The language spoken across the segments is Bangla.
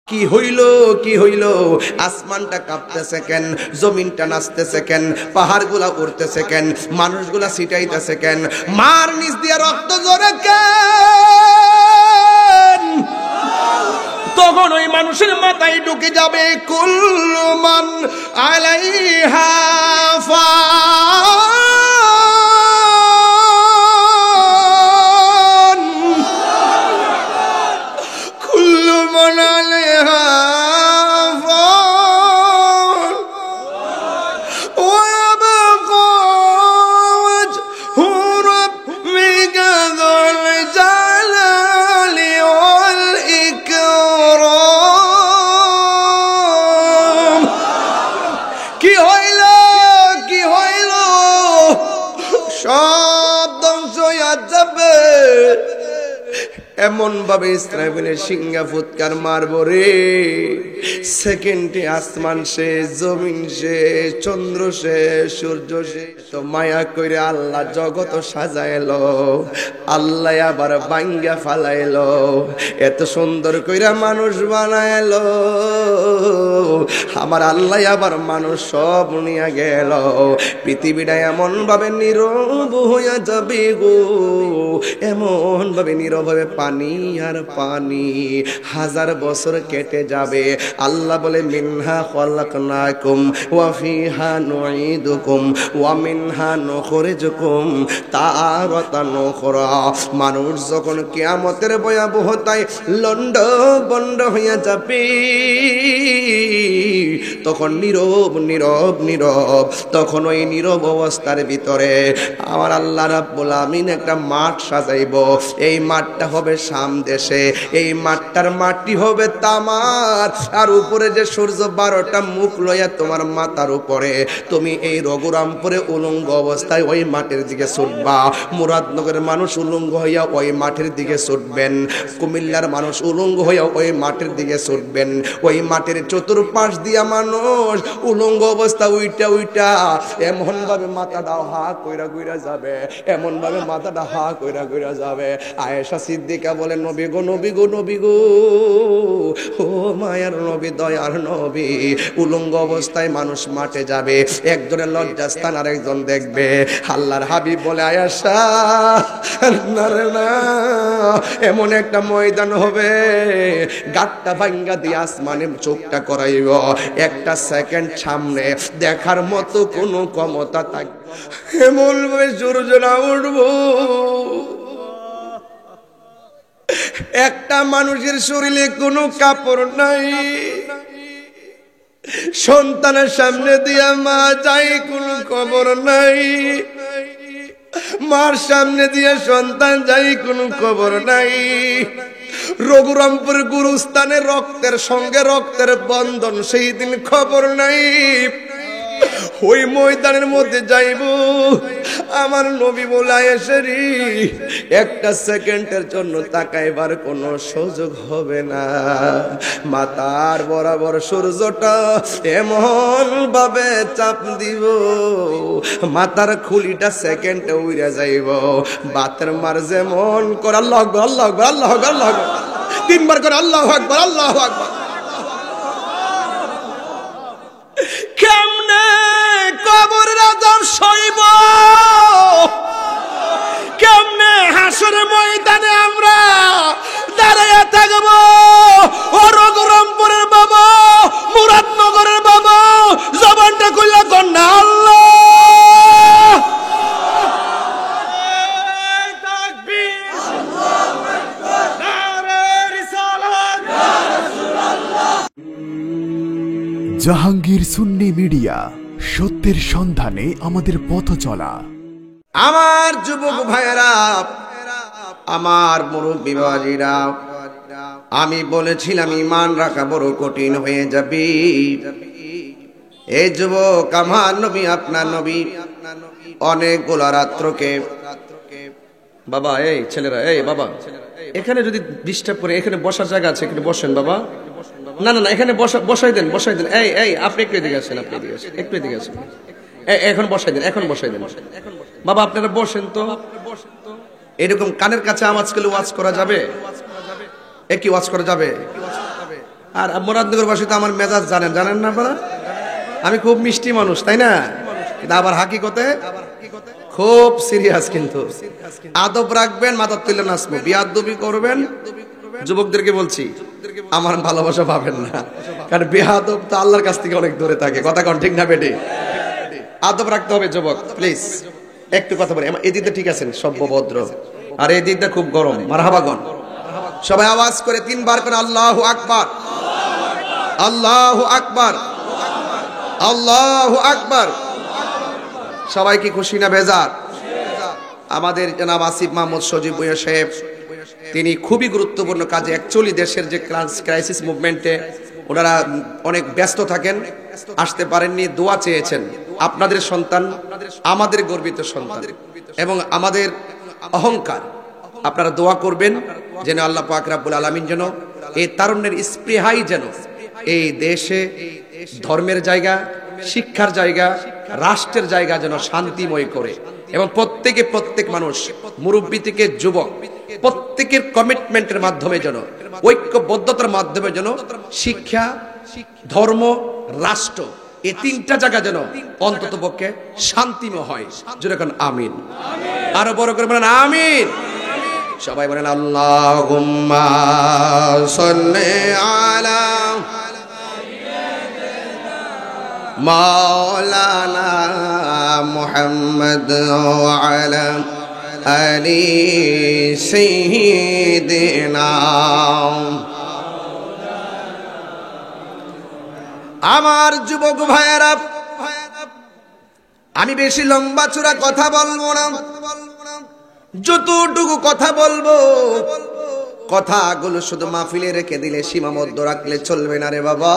কি হইল কি হইল? আসমানটা কাঁপতেছে কেন? জমিনটা নাচতেছে কেন? পাহাড়গুলা উড়তেছে কেন? মানুষগুলা ছিটাইতেছে কেন? মার নিচ দিয়ে রক্ত ঝরে কেন? তখন ওই মানুষের মাথায় ঢুকে যাবে কুল্লু মান আলাইহা ফান, কুল্লু মান আলাইহা ফান ওয়া ইয়াবকা ওয়াজহু রাব্বিকা যুল জালালি ওয়াল ইকরাম। কি হইল কি হইল? সব ধ্বংস হইয়া যাবে। এমন ভাবে ইসরাফিলের সিংহা ফুৎকার মারবো রে, সেকেন্ডে আসমান শেষ, জমিন শেষ, চন্দ্র শেষ, সূর্য শেষ। তো মায়া কইরে আল্লাহ জগৎ সাজাইলো, আল্লাহ আবার ভাঙ্গা ফালাইলো, এত সুন্দর কইরা মানুষ বানাইলো। আমার আল্লাহ আবার মানুষ সব নিয়ে গেল। পৃথিবীটা এমন ভাবে নীরব হইয়া যাবে গো, এমন ভাবে নীরব হবে, পানি আর পানি, হাজার বছর কেটে যাবে। আল্লাহ বলে মিনহা খলাকনাকুম ওয়া ফিহা নুঈদুকুম ওয়া মিনহা নুখরিজুকুম তারাতান উখরা। মানুষ যখন কিয়ামতের ভয়াবহতায় লন্ড বন্ড হইয়া যাবে, তখন নীরব নীরব নীরব, তখন ওই নীরব অবস্থার ভিতরে আমার আল্লাহ রাব্বুল আমিন একটা মাঠ সাজাইব। এই মাঠটা হবে শাম দেশে, এই মাঠটার মাটি হবে তামার, আর উপরে যে সূর্য 12টা মুখ লইয়া তোমার মাথার উপরে, তুমি এই রঘুরামপুরে উলঙ্গ অবস্থায় ওই মাঠের দিকে ছুটবা। মুরাদনগরের মানুষ উলঙ্গ হইয়া ওই মাঠের দিকে ছুটবেন, কুমিল্লার মানুষ উলঙ্গ হইয়া ওই মাঠের দিকে ছুটবেন। ওই মাঠের চতুর্পাশ দিয়া মানুষ উলঙ্গ অবস্থা উইটা উইটা এমন ভাবে মাথাটা হা কইরা কইরা যাবে, এমন ভাবে মাথাটা হা কইরা কইরা যাবে। আয়েশা সিদ্দিকা বলেন, নবী গো নবী গো নবী গো, ও মায়ার নবী, দয়ার নবী, উলঙ্গ অবস্থায় মানুষ মাঠে যাবে, একজনের লজ্জাস্থান আর একজন দেখবে। আল্লাহর হাবিব বলে, আয়েশা না রে না, এমন একটা ময়দান হবে, গাট্টা ভাঙ্গা দিয়ে আসমানে চোখটা করাইব, একটা সেকেন্ড সামনে দেখার মতো কোনো ক্ষমতা থাকবে, এমন ভাবে সূর্য না উঠব। একটা মানুষের শরীরে কোনো কাপড় নাই, সন্তানের সামনে দিয়া মা যায় কোনো খবর নাই, মার সামনে দিয়ে সন্তান যাই কোনো খবর নাই। রঘুরামপুর গুরুস্থানে রক্তের সঙ্গে রক্তের বন্ধন, সেই দিন খবর নাই। ওই ময়দানের মধ্যে যাইব, আমার নবী বলে এসেরি একটা সেকেন্ডের জন্য তাকাইবার কোনো সুযোগ হবে না। মাথার বরাবর সূর্যটা এমন ভাবে চাপ দিব, মাথার খুলিটা সেকেন্ডে উড়ে যাইব। বাতের মার যেমন করে আল্লাহু আকবার আল্লাহু আকবার আল্লাহু আকবার আল্লাহু আকবার, তিনবার করে আল্লাহু আকবার আল্লাহু আকবার। কেমনে কবরের আযাব সইব, কেমনে হাসরের ময়দানে আমরা দাঁড়াইয়া থাকব? ও রঘুরামপুরের বাবা, মুরাদনগরের বাবা, জবানটা খুললা কর না আল্লাহ জাহাঙ্গীর সুন্নি মিডিয়া, সত্যের সন্ধানে আমাদের পথ চলা। আমার যুবক ভাইয়েরা, আমার মুরব্বী বাবাজিরা, আমি বলেছিলাম ইমান রাখা বড় কঠিন হয়ে যাবে। এই যুবক, আমার নবী, আপনার নবী অনেকগুলো রাত্রকে, বাবা এই ছেলেরা, এই বাবা এখানে যদি ডিস্টার্ব করে, এখানে বসার জায়গা আছে, এখানে বসেন বাবা। না না না, এখানে বসাই দেন বসাই দেন। এই এই আপনি একটু এদিকে আসেন, আপনি এদিকে আসেন, একটু এদিকে আসেন, এখন বসাই দেন, এখন বসাই দেন বাবা, আপনারা বসেন তো। এরকম কানের কাছে আওয়াজ করলে ওয়াজ করা যাবে? কি ওয়াজ করা যাবে? আর মুরাদনগরবাসী তো আমার মেজাজ জানেন না আপনারা? আমি খুব মিষ্টি মানুষ, তাই না? কিন্তু আবার হাকিকতে খুব সিরিয়াস। কিন্তু আদব রাখবেন, মাথার তুলে নাচবো। বিয়াদবি করবেন, যুবকদেরকে বলছি আমার ভালোবাসা পাবেন না, কারণ বেয়াদব তো আল্লাহর কাছ থেকে অনেক দূরে থাকে। কথা কোন ঠিক না বেটে? আদব রাখতে হবে যুবক, প্লিজ একটু কথা বলি। এই দিকটা ঠিক আছেন, সভ্য ভদ্র, আর এই দিকটা খুব গরম। মারহাবাগন। সবাই আওয়াজ করে 3 বার করে আল্লাহু আকবার, আল্লাহু আকবার, আল্লাহু আকবার। সবাই কি খুশি না বেজার? আমাদের জনাব আসিফ মাহমুদ সজীব ভুঁইয়া সাহেব, তিনি খুবই গুরুত্বপূর্ণ কাজে, অ্যাকচুয়ালি দেশের যে ক্রাইসিস মুভমেন্টে ওনারা অনেক ব্যস্ত থাকেন, আসতে পারেননি। দোয়া চেয়েছেন। আপনাদের সন্তান, আমাদের গর্বিত সন্তান এবং আমাদের অহংকার। আপনারা দোয়া করবেন যেন আল্লাহ পাক রব্বুল আলামিন যেন এই তারুণ্যের স্পৃহাই যেন এই দেশে ধর্মের জায়গা, শিক্ষার জায়গা, রাষ্ট্রের জায়গা যেন শান্তিময় করে, এবং প্রত্যেক মানুষ, মুরব্বী থেকে যুবক, প্রত্যেকের কমিটমেন্টের মাধ্যমে যেন, ঐক্যবদ্ধতার মাধ্যমে যেন শিক্ষা, ধর্ম, রাষ্ট্র, এই 3টা জায়গা যেন অন্তত পক্ষে শান্তিময় হয়। যেরকম আমিন। আরো বড় করে বলেন আমিন। সবাই বলেন আল্লাহুম্মা সাল্লি আলা মাওলানা মুহাম্মদ ওয়া আলা আলি সাইয়্যিদিনা। আমার যুবক ভাইয়েরা, আমি বেশি লম্বা চূড়া কথা বলবো না। যতটুকু কথা বলবো, কথাগুলো শুধু মাহফিলে রেখে দিলে, সীমাবদ্ধ রাখলে চলবে না রে বাবা।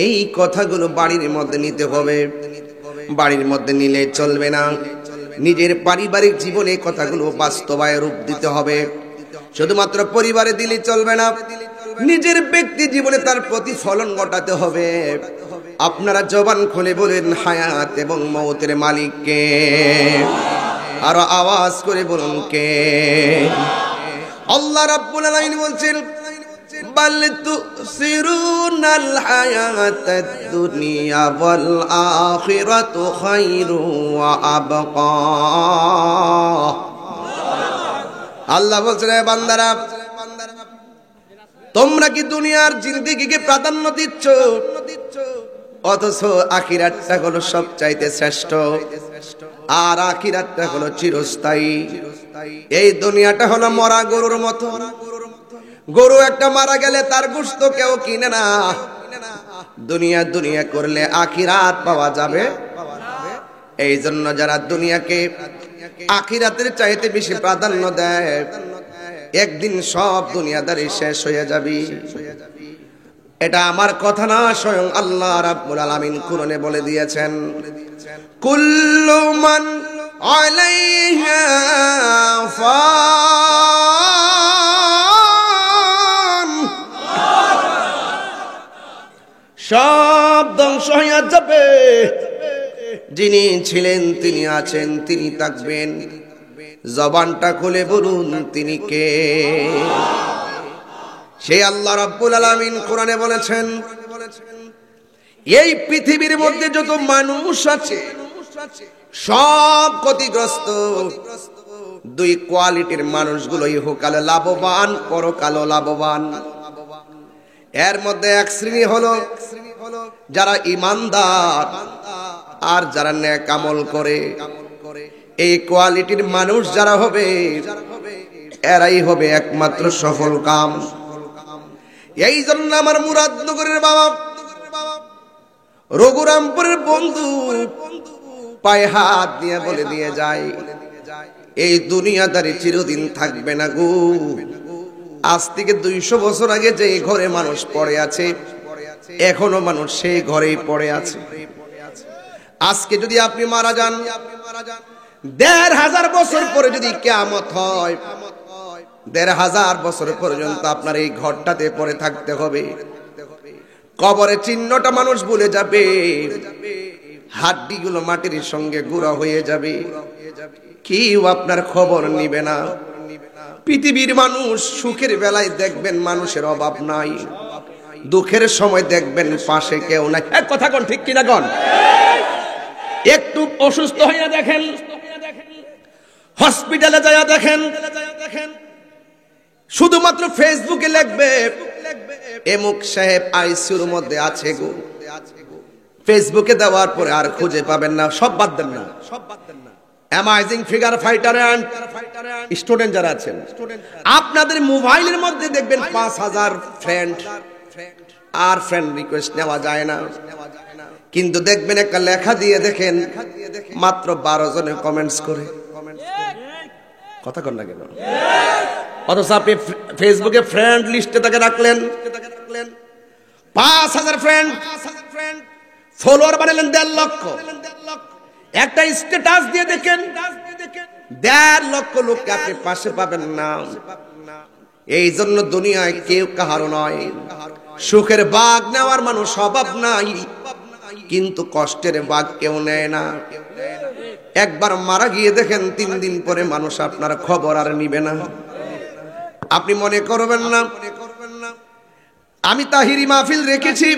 এই কথাগুলো বাড়ির মধ্যে নিতে হবে। বাড়ির মধ্যে নিলে চলবে না, নিজের পারিবারিক জীবনে কথাগুলো বাস্তবায়ন রূপ দিতে হবে। শুধুমাত্র পরিবারে দিলে চলবে না, নিজের ব্যক্তি জীবনে তার প্রতিফলন ঘটাতে হবে। আপনারা জবান খুলে বলেন হায়াত এবং মওতের মালিক কে? আর আওয়াজ করে বলুন কে? আল্লাহ রাব্বুল আলামিন বলছেন বাল তুসিরুনাল হায়াতাদ দুনিয়া ওয়াল আখিরাতু খায়রু ওয়া আবকা। আল্লাহ বলছেন হে বান্দারা, তোমরা কি দুনিয়ার জিন্দেগিকে প্রাধান্য দিচ্ছ, অথচ আখিরাতটা হলো সবচাইতে শ্রেষ্ঠ, আর আখিরাতটা হলো চিরস্থায়ী। এই দুনিয়াটা হলো মরা গরুর মতো। গরু একটা মারা গেলে তার গোশত কেউ কিনে না। দুনিয়া করলে আখিরাত পাওয়া যাবে। এই জন্য যারা দুনিয়াকে আখিরাতের চাইতে বেশি প্রাধান্য দেয়, একদিন সব দুনিয়াদারি শেষ হয়ে যাবে। এটা আমার কথা না, স্বয়ং আল্লাহ রাব্বুল আলামিন কুরআনে বলে দিয়েছেন, কুল্লু মান আলাইহা ফান। সব ধ্বংস হয়ে যাবে, যিনি ছিলেন তিনি আছেন, তিনি থাকবেন। জবানটা খুলে বলুন তিনি কে? সেই আল্লাহ রাব্বুল আলামিন কোরআনে বলেছেন, এই পৃথিবীর মধ্যে যত মানুষ আছে সব ক্ষতিগ্রস্ত। 2 কোয়ালিটির মানুষগুলো ইহকালে লাভবান, পরকালে লাভবান। এর মধ্যে এক শ্রেণী হলো যারা ঈমানদার আর যারা নেক আমল করে। এই কোয়ালিটির মানুষ যারা হবে, এরাই হবে একমাত্র সফল কাম। এই জন্য আমার মুরাদনগরের বাবা, রঘুরামপুরের বন্ধু পায়ে হাত দিয়ে বলে দিয়ে যায়, এই দুনিয়াদারি চিরদিন থাকবে না গো। আজ থেকে 200 বছর আগে যে ঘরে মানুষ পড়ে আছে, এখনো মানুষ সেই ঘরেই পড়ে আছে। আজকে যদি আপনি মারা যান, 1500 বছর পরে যদি কিয়ামত হয়, 1500 বছর পর্যন্ত আপনার এই ঘরটাতে পড়ে থাকতে হবে। কবরের চিহ্নটা মানুষ ভুলে যাবে, হাড্ডিগুলো মাটির সঙ্গে গুঁড়া হয়ে যাবে, কেউ আপনার খবর নিবে না। পৃথিবীর মানুষ সুখের বেলায় দেখবেন মানুষের অভাব নাই, দুঃখের সময় দেখবেন পাশে কেউ নাই। এক কথা কোন ঠিক কিনা কোন? একটু অসুস্থ হইয়া দেখেন, হসপিটালে যাইয়া দেখেন, শুধুমাত্র ফেসবুকে লিখবে এমুক সাহেব আইসিইউর মধ্যে আছে গো। ফেসবুকে দেওয়ার পরে আর খুঁজে পাবেন না। সব বাদ দেন না, amazing figure fighter and student যারা আছেন, আপনাদের মোবাইলের মধ্যে দেখবেন 5000 ফ্রেন্ড, আর ফ্রেন্ড রিকোয়েস্ট নেওয়া যায় না। কিন্তু দেখবেন একটা লেখা দিয়ে দেখেন মাত্র 12 জনে কমেন্টস করে। কথা কন না কেন? অথচ আপনি ফেসবুকে ফ্রেন্ড লিস্টে তাকে রাখলেন 5000 ফ্রেন্ড, ফলোয়ার বানালেন 1.5 লক্ষ। একটা স্ট্যাটাস দিয়ে দেখেন 1.5 লক্ষ লোককে আপনি পাশে পাবেন না। এই জন্য দুনিয়ায় কেউ কাহারও নয়। সুখের ভাগ নেওয়ার মানুষ অভাব নাই, কিন্তু কষ্টের ভাগ কেউ নেয় না। একবার মারা গিয়ে দেখেন 3 দিন পরে মানুষ আপনার খবর আর নিবে না। আপনি মনে করবেন না আমি তাহিরি মাহফিল রেখেছি,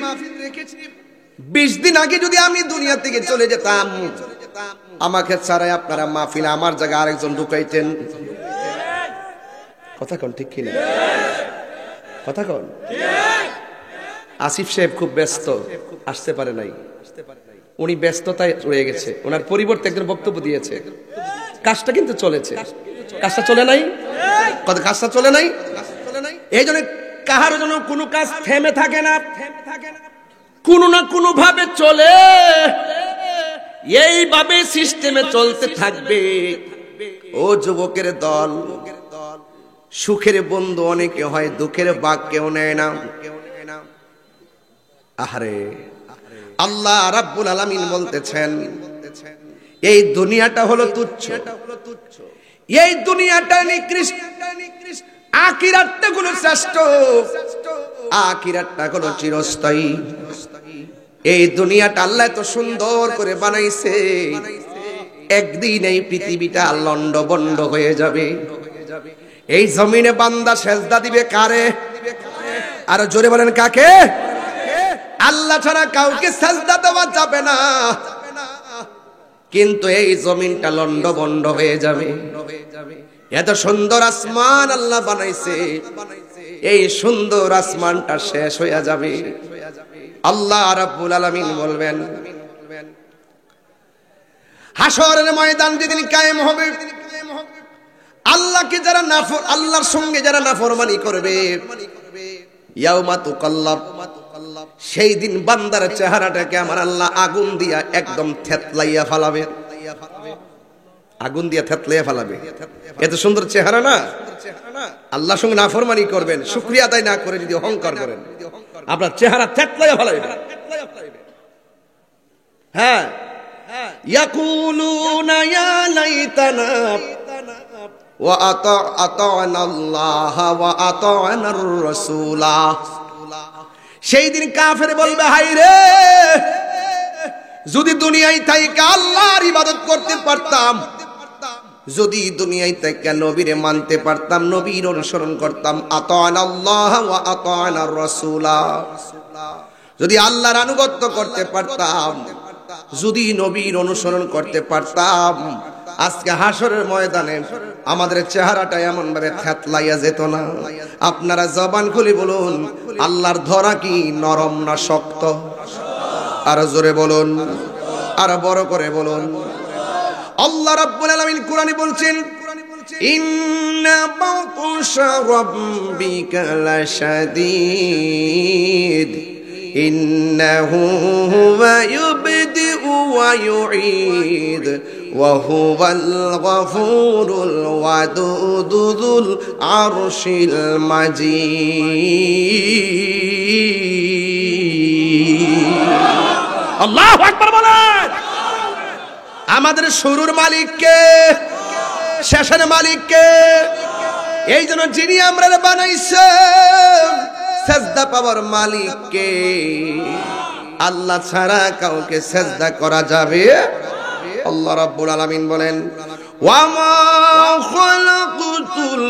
20 দিন আগে যদি আমি দুনিয়া থেকে চলে যেতাম, আমাকে ছাড়াই আপনারা মাহফিলে আমার জায়গায় আরেকজন ঢুকাইতেন। কথা কোন ঠিক কিনা? কথা কোন? আসিফ সাহেব খুব ব্যস্ত, আসতে পারে নাই। উনি ব্যস্ততায় রয়ে গেছে, ওনার পরিবর্তে একজন বক্তব্য দিয়েছে। কাজটা কিন্তু চলেছে, কাজটা চলে নাই, কাজটা চলে নাই। এই জন্য কাহার জন্য কোনো কাজ থেমে থাকে না, কোনো না কোনো ভাবে চলে। এইভাবে সিস্টেমে চলতে থাকবে। ও যুবকের দল, সুখের বন্ধু অনেকে হয়, দুঃখের ভাগ কেউ নেয় না। আহারে, আল্লাহ রাব্বুল আলামিন বলতেছেন এই দুনিয়াটা হলো তুচ্ছ, এই দুনিয়াটা নিকৃষ্ট, আখিরাতটা হলো শ্রেষ্ঠ, আখিরাতটা হলো চিরস্থায়ী। এই দুনিয়াটা আল্লাহ এত সুন্দর করে বানাইছে, একদিন এই পৃথিবীটা লন্ডভন্ড হয়ে যাবে। এই জমিনে বান্দা সেজদা দিবে কারে? আর জোরে বলেন কাকে? আল্লাহ ছাড়া কাউকে সেজদা দেওয়া যাবে না। কিন্তু এই জমিনটা লন্ডভন্ড হয়ে যাবে। এত সুন্দর আসমান আল্লাহ বানাইছে, এই সুন্দর আসমানটা শেষ হয়ে যাবে। আল্লাহ রাব্বুল আলামিন বলবেন হাশরের ময়দান যেদিন কায়েম হবে, আল্লাহকে যারা আল্লাহর সঙ্গে যারা নাফরমানি করবে, ইয়াউমা তুকাল্লাব, সেই দিন বান্দার চেহারাটাকে আমার আল্লাহ আগুন দিয়া একদম থেতলাইয়া ফেলাবে। আগুন দিয়া থেতলাইয়া ফেলাবে। এত সুন্দর চেহারা না? আল্লাহর সঙ্গে নাফরমানি করবেন, শুকরিয়া আদায় না করে যদি অহংকার করেন, আপনার চেহারা থেতলাইয়া ফেলাবে। হ্যাঁ, ইয়াকুলুনা ইয়া লাইতানা ওয়া আতা'না আল্লাহ ওয়া আতা'না আর-রাসূলা। সেই দিন কাফের বলবে হায় রে, যদি দুনিয়ায় থাইকা আল্লাহর ইবাদত করতে পারতাম, যদি দুনিয়ায় থাইকা নবীরে মানতে পারতাম, নবীর অনুসরণ করতাম, আতা'না আল্লাহ ওয়া আতা'না আর-রাসূলা, যদি আল্লাহর আনুগত্য করতে পারতাম, যদি নবীর অনুসরণ করতে পারতাম, আজকে হাশরের ময়দানে আমাদের চেহারাটা এমন ভাবে থেতলাইয়া যেত না। আপনারা জবান খুলে বলুন, আল্লাহর ধরা কি নরম না শক্ত? আর জোরে বলুন, আর বড় করে বলুন। আল্লাহ রাব্বুল আলামিন কোরআনে বলছেন ইন্না বাতুশা রাব্বিকা লাশাদীদ ইন্নাহু হুয়া ইউবদিউ ওয়া ইউঈদ ওয়া হুয়াল গফুরুল ওয়াদুদুল আরশিল মাজিদ। আল্লাহু আকবার বলেন। আমাদের শুরুর মালিক কে? শেষের মালিক কে? এই জন্য যিনি আমরা বানাইছেন, সেজদা পাওয়ার মালিক কে? আল্লাহ ছাড়া কাউকে সেজদা করা যাবে? আল্লাহ রাব্বুল আলামিন বলেন ওয়া মা খালাকুতুল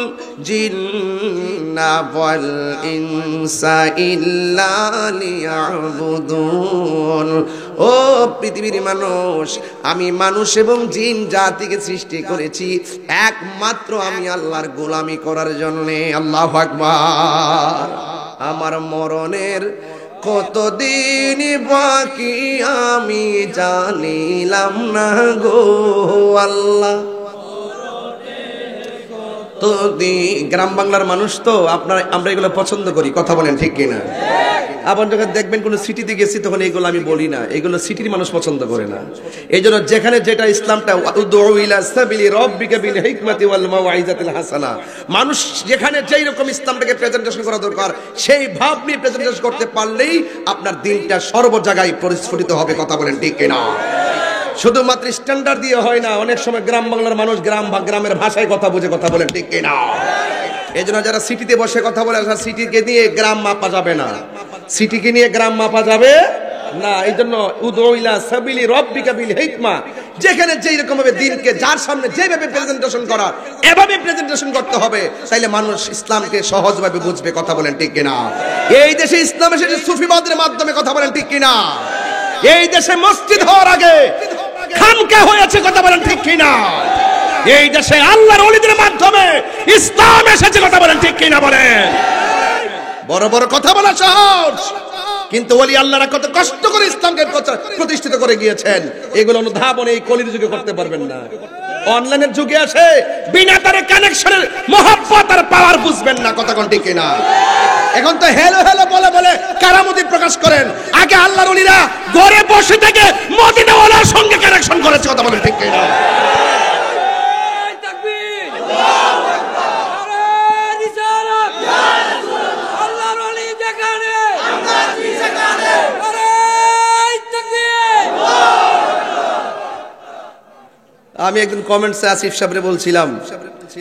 জিন্না জিন্না ওয়াল ইনসা ইল্লা লিয়াবুদুন। ও পৃথিবীর মানুষ, আমি মানুষ এবং জিন জাতিকে সৃষ্টি করেছি একমাত্র আমি আল্লাহর গোলামি করার জন্য। আল্লাহু আকবার। আমার মরণের কতদিন বাকি আমি জানিলাম না গো আল্লাহ। তো গ্রাম বাংলার মানুষ তো আমরা এগুলো পছন্দ করি, কথা বলেন ঠিক কিনা? আবার যখন দেখবেন কোন সিটিতে গেছি তখন এগুলো আমি বলি না, এগুলো সিটির মানুষ পছন্দ করে না। এই জন্য যেখানে যেটা ইসলামটা উদউ ইলা সাবিলি রাব্বিকা বিল হিকমাতি ওয়াল মাউইজাতিল হাসানা, মানুষ যেখানে যেই রকম ইসলামটাকে প্রেজেন্টেশন করা দরকার সেই ভাব নিয়ে প্রেজেন্টেশন করতে পারলেই আপনার দিনটা সর্ব জায়গায় পরিস্ফুটিত হবে, কথা বলেন ঠিক কিনা? শুধুমাত্র স্ট্যান্ডার্ড দিয়ে হয় না, অনেক সময় গ্রাম বাংলার মানুষ গ্রামের ভাষায় কথা বুঝে, কথা বলেন ঠিক কিনা? এই জন্য যারা সিটিতে বসে কথা বলে, সিটিকে নিয়ে গ্রাম মাপা যাবে না, সিটিকে নিয়ে গ্রাম মাপা যাবে না। এই জন্য উদউ ইলা সাবিলি রাব্বিকা বিল হিকমা, যেখানে যেই রকম ভাবে দিনকে যার সামনে যেভাবে প্রেজেন্টেশন করা এভাবে প্রেজেন্টেশন করতে হবে, তাইলে মানুষ ইসলামকে সহজভাবে বুঝবে, কথা বলেন ঠিক কিনা? এই দেশে ইসলাম এসেছে সুফিবাদের মাধ্যমে, কথা বলেন ঠিক কিনা? এই দেশে মসজিদ হওয়ার আগে খানকা হয়েছে, কথা বলেন ঠিক কিনা? এই দেশে আল্লাহর ওলিদের মাধ্যমে ইসলাম এসেছে, কথা বলেন ঠিক কিনা? বলেন। বড় বড় কথা বলা সহজ, কিন্তু ওলি আল্লাহরা কত কষ্ট করে ইসলামকে প্রতিষ্ঠিত করে গিয়েছেন, এগুলো অনুধাবন এই কলির যুগে করতে পারবেন না। অনলাইনের যুগে আসে বিনা তারে কানেকশনের মহব্বত আর পাওয়ার বুঝবেন না, কথা কোন ঠিক কিনা? এখন তো হেলো হেলো বলে বলে কারামতি প্রকাশ করেন, আগে আল্লাহর ওলিরা ঘরে বসে থেকে মদিনাওয়ালার সঙ্গে কানেকশন করেছে, কথা বলেন ঠিক কিনা? আমি একদিন কমেন্টসে আসিফ সাহেবরে বলছিলাম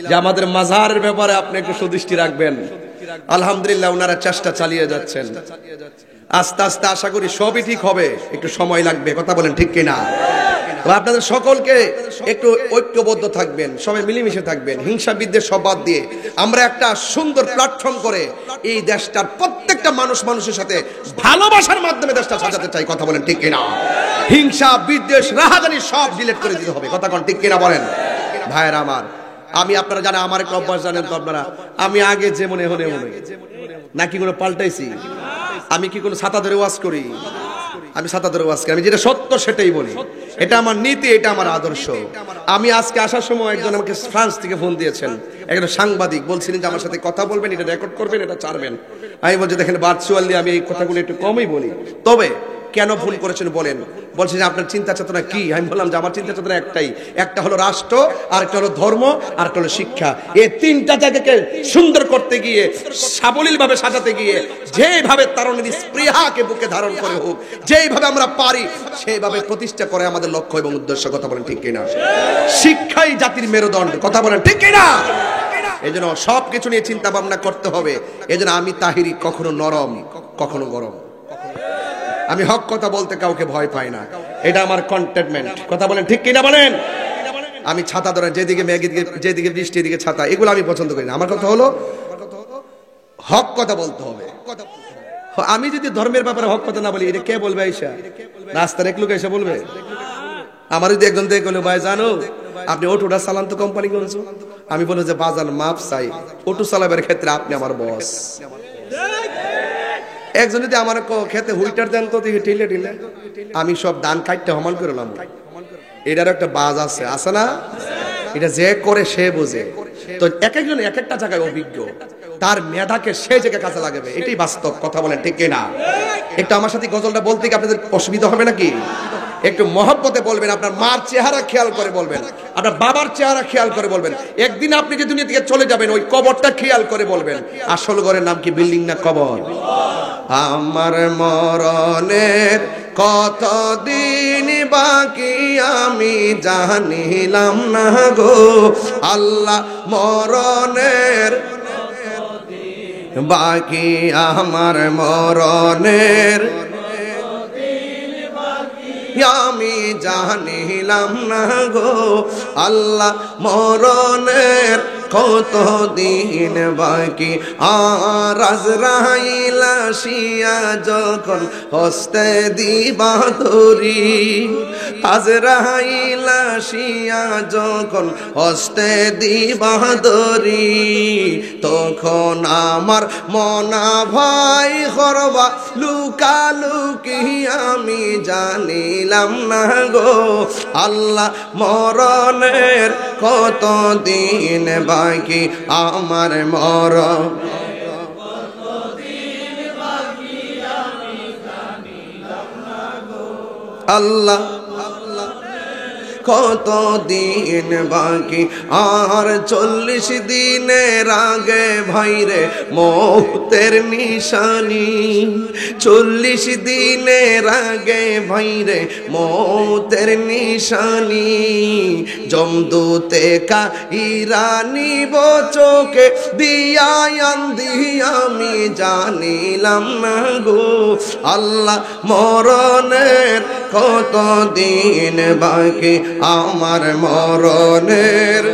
যে আমাদের মাজারের ব্যাপারে আপনি একটু সুদৃষ্টি রাখবেন। আলহামদুলিল্লাহ ওনারা চেষ্টা চালিয়ে যাচ্ছেন, আস্তে আস্তে আশা করি সবই ঠিক হবে, একটু সময় লাগবে, কথা বলেন ঠিক কিনা? আপনাদের সকলকে একটু ঐক্যবদ্ধ থাকবেন, সবাই মিলেমিশে থাকবেন, হিংসা বিদ্বেষ সব বাদ দিয়ে আমরা একটা সুন্দর প্ল্যাটফর্ম করে এই দেশটার প্রত্যেকটা মানুষের সাথে ভালোবাসার মাধ্যমে দেশটা সাজাতে চাই, কথা বলেন ঠিক কিনা? হিংসা বিদ্বেষ রাহাজানি সব ডিলিট করে দিতে হবে, কথা কোন ঠিক কিনা? বলেন ভাইয়েরা আমার, আমি আপনারা জানেন আমার একটা অভ্যাস জানেন তো আপনারা, আমি আগে যে মনে নাকি কোনো পাল্টাইছি? আমি কি কোনো ছাতা ধরে ওয়াজ করি? আমি ছাতা ধরে ওয়াজ করি, আমি যেটা সত্য সেটাই বলি, এটা আমার নীতি, এটা আমার আদর্শ। আমি আজকে আসার সময় একজন আমাকে ফ্রান্স থেকে ফোন দিয়েছেন, একজন সাংবাদিক, বলছিলেন যে আমার সাথে কথা বলবেন, এটা রেকর্ড করবেন, এটা ছাড়বেন। আমি বলছি দেখেন ভার্চুয়ালি আমি এই কথাগুলো একটু কমই বলি, তবে কেন ফোন করেছেন বলেন? বলছেন যে আপনার চিন্তা চেতনা কি? আমি বললাম যে আমার চিন্তা চেতনা একটাই, একটা হলো রাষ্ট্র, আর একটা হলো ধর্ম, আর একটা হলো শিক্ষা। এই তিনটা জায়গাকে সুন্দর করতে গিয়ে, সাবলীল ভাবে সাজাতে গিয়ে, যেভাবে তারুণীর স্পৃহাকে বুকে ধারণ করে হোক, যেইভাবে আমরা পারি সেইভাবে প্রতিষ্ঠা করে আমাদের লক্ষ্য এবং উদ্দেশ্য, কথা বলেন ঠিক কিনা? শিক্ষাই জাতির মেরুদণ্ড, কথা বলেন ঠিক কিনা? এই জন্য সবকিছু নিয়ে চিন্তা ভাবনা করতে হবে। এই জন্য আমি তাহিরি কখনো নরম কখনো গরম, আমি হক কথা বলতে কাউকে ভয় পাই না, এটা আমার কন্টেনমেন্ট, কথা বলেন ঠিক কিনা? বলেন। আমি ছাতা ধরেন, যেদিকে মেঘে যেদিকে বৃষ্টি এদিকে ছাতা, এগুলো আমি পছন্দ করি না। আমার কথা হলো হক কথা বলতে হবে। আমি যদি ধর্মের ব্যাপারে হক কথা না বলি, এটা কে বলবে? আইসা রাস্তার এক লোক এসে বলবে? আমার যদি একজন দেখে বলে ভাই জানো আপনি অটোটা চালান তো কোম্পানি করছো, আমি বলবো যে বাজার মাপ চাই, অটো চালাবার ক্ষেত্রে আপনি আমার বস। একজন যদি আমার খেতে হুইটার দেন তো দেখি ঢিলে ঢিলে আমি সব দান কাটতে হমান করলাম, এটার একটা বাজ আছে না? এটা যে করে সে বোঝে। তো এক একজন এক একটা জায়গায় অভিজ্ঞ, তার মেধাকে সে জায়গায় কাজে লাগাবে, এটাই বাস্তব, কথা বলেন ঠিক কিনা? একটু আমার সাথে গজলটা বলতে কি আপনাদের অসুবিধা হবে নাকি? একটু মহব্বতে বলবেন, আপনার মার চেহারা খেয়াল করে বলবেন, আপনার বাবার চেহারা খেয়াল করে বলবেন। একদিন আপনি যে দুনিয়া থেকে চলে যাবেন, ওই কবরটা খেয়াল করে বলবেন, আসল ঘরের নাম কি বিল্ডিং না কবর? আমার মরণের কতদিন বাকি আমি জানিলাম না গো আল্লাহ, মরণের বাকি আমার মরণের আমি জানিলাম না গো আল্লাহ, মরণের কত দিন বাকি আর আজরাইল আসিয়া যখন হস্তে দিবা ধরি আজরাইল আসিয়া যখন হস্তে দিবা ধরি তখন আমার মনা ভাই করবা লুকালুকি আমি জানিলাম না গো আল্লাহ মরণের কত দিন বাকি আমার মরণ আল্লাহ কত দিন বাকি আর 40 দিনের আগে ভাইরে মৌতের নিশানি 40 দিনের আগে ভাইরে মৌতের নিশানি জমদূতে কাইরানি চোখে দিয়া আন্ধি আমি জানিলাম না গো আল্লাহ মরণের কত দিন বাকি আমার মরণের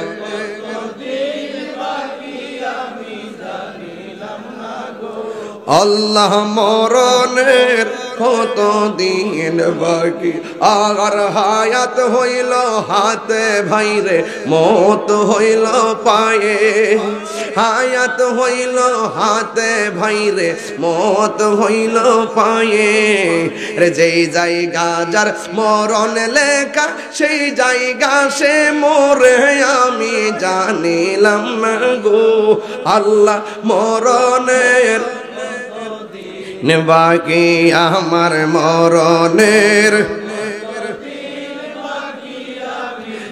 আল্লাহ মরণের কত দিন বাকি আর হায়াত হইল হাতে ভাইরে মত হইল পায়ে হায়াত হইল হাতে ভাইরে মত হইল পায়ে রে যেই জায়গা যার মরণ লেখা সেই জায়গা সে মরে আমি জানিলাম না গো আল্লাহ মরণের বাকি আমার মরণের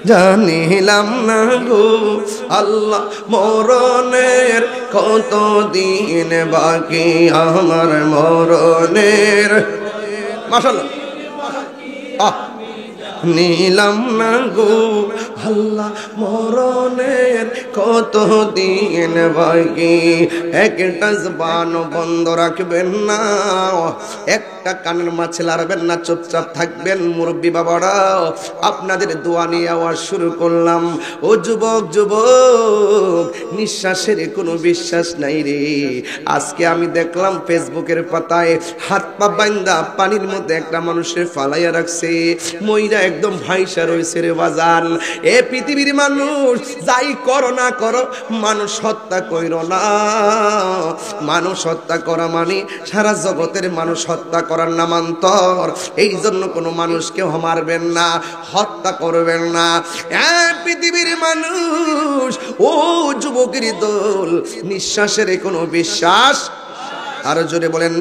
জানিলাম না গো আল্লাহ মরণের কত দিন বাকি আমার মরণের মাশাআল্লাহ নিলাম না গো আল্লাহ মরণের কত দিন বাকি একটা জবান বন্ধ রাখবেন না একটা কানের মাছে লাড়বেন না চুপচাপ থাকবেন মুরব্বী বাবারা আপনাদের দোয়া নিয়ে আওয়াজ শুরু করলাম ও যুবক যুবক নিঃশ্বাসের কোনো বিশ্বাস নাই রে আজকে আমি দেখলাম ফেসবুকের পাতায় হাত পা বাঁধা পানির মধ্যে একটা মানুষের ফালাইয়া রাখছে মইরা একদম ভাইসা রয়েছে রে বাজান এ পৃথিবীর মানুষ যাই করো না করো মানুষ হত্যা কইরো না মানুষ হত্যা করা মানে সারা জগতের মানুষ হত্যা করার নামান্তর এই জন্য কোনো মানুষকে মারবেন না হত্যা করবেন না এ পৃথিবীর মানুষ ও যুবকের দল নিঃশ্বাসের কোনো বিশ্বাস আরো জোরে বলেন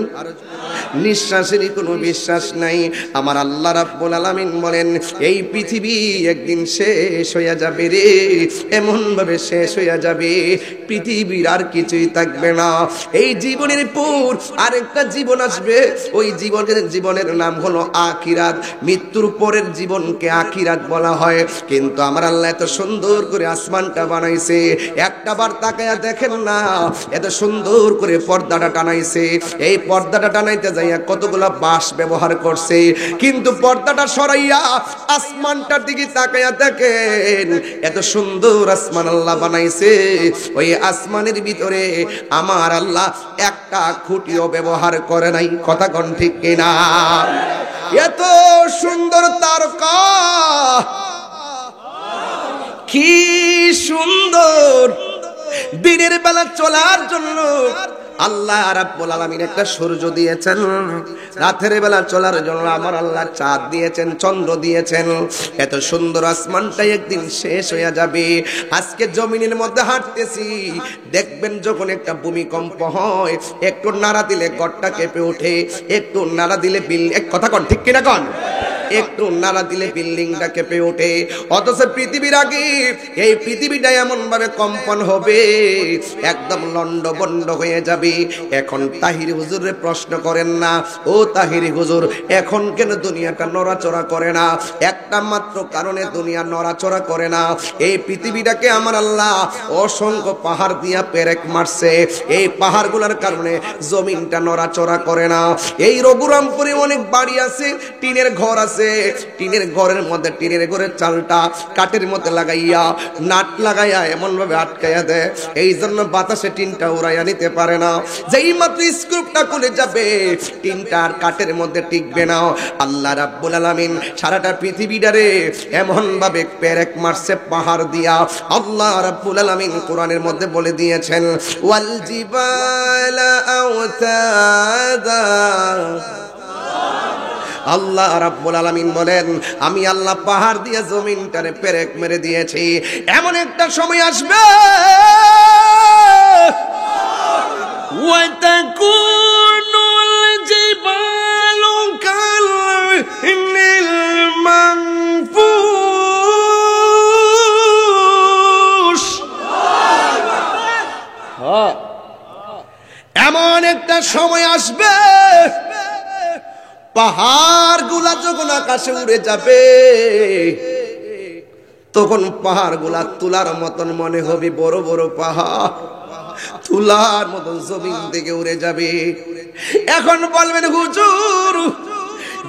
নিঃশ্বাসেরই কোনো বিশ্বাস নাই আমার আল্লাহ রাব্বুল আলামিন বলেন এই পৃথিবী একদিন শেষ হয়ে যাবে রে এমন ভাবে শেষ হয়ে যাবে পৃথিবীর আর কিছুই থাকবে না এই জীবনের পর আরেকটা জীবন আসবে ওই জীবনের নাম হলো আখিরাত মৃত্যুর পরের জীবনকে আখিরাত বলা হয় কিন্তু আমার আল্লাহ এত সুন্দর করে আসমানটা বানাইছে একটা বার তাকায়া দেখেন না এত সুন্দর করে পর্দাটা টানাইছে এই পর্দাটা টানাইতে যাইয়া কতগুলা বাঁশ ব্যবহার করছে কিন্তু পর্দাটা সরাইয়া আসমানটার দিকে তাকায়া দেখেন এত সুন্দর আসমান আল্লাহ বানাইছে ওই আসমানের ভিতরে আমার আল্লাহ একটা খুঁটিও ব্যবহার করে নাই কথা কোন ঠিক কিনা এত সুন্দর তারকা কি সুন্দর দিনের বেলা চলার জন্য আল্লাহ রাব্বুল আলামিন একটা সূর্য দিয়েছেন রাতের বেলা চলার জন্য আমার আল্লাহ চাঁদ দিয়েছেন চন্দ্র দিয়েছেন এত সুন্দর আসমানটা একদিন শেষ হয়ে যাবে আজকে জমিনের মধ্যে হাঁটতেছি দেখবেন যখন একটা ভূমিকম্প হয় একটু নাড়া দিলে ঘরটা কেঁপে ওঠে একটু নাড়া দিলে এক কথা কোন ঠিক কিনা কোন একটু নাড়া দিলে বিল্ডিংটা কেঁপে ওঠে অথচ পৃথিবীর আগে এই পৃথিবীটা এমন ভাবে কম্পন হবে একদম লন্ডভন্ড হয়ে যাবে এখন তাহির হুজুরের প্রশ্ন করেন না ও তাহির হুজুর এখন কেন দুনিয়াটা নড়াচড়া করে না একটা মাত্র কারণে দুনিয়া নড়াচড়া করে না এই পৃথিবীটাকে আমার আল্লাহ অসংখ্য পাহাড় দিয়া পেরেক মারছে এই পাহাড়গুলোর কারণে জমিনটা নড়াচড়া করে না এই রঘুরামপুরে অনেক বাড়ি আছে টিনের ঘর আছে গেছে টিনের ঘরের মধ্যে, টিনের ঘরের চালটা কাঠের মধ্যে লাগাইয়া নাট লাগাইয়া এমন ভাবে আটকাইয়া দেয়, এই জন্য বাতাসে টিনটা উড়াইয়া নিতে পারে না। যেই মাত্র স্ক্রুপটা খুলে যাবে টিনটা আর কাঠের মধ্যে টিকবে না। আল্লাহ রাব্বুল আলামিন সারাটা পৃথিবীটারে এমন ভাবে পেরেক মারছে পাহাড় দিয়া। আল্লাহ রাব্বুল আলামিন কোরআনের মধ্যে বলে দিয়েছেন ওয়াল জিবালা আওতাদা। আল্লাহ রাব্বুল আলামিন বলেন আমি আল্লাহ পাহাড় দিয়ে জমিনটারে পেরেক মেরে দিয়েছি। এমন একটা সময় আসবে ওয়াতাকুনুল জিবালু কাল মানফুস। এমন একটা সময় আসবে পাহাড় গুলা যখন আকাশে উড়ে যাবে তখন পাহাড় গুলা তুলার মতন মনে হবে, বড় বড় পাহাড় তুলার মতন জমিন থেকে উড়ে যাবে। এখন বলবেন হুজুর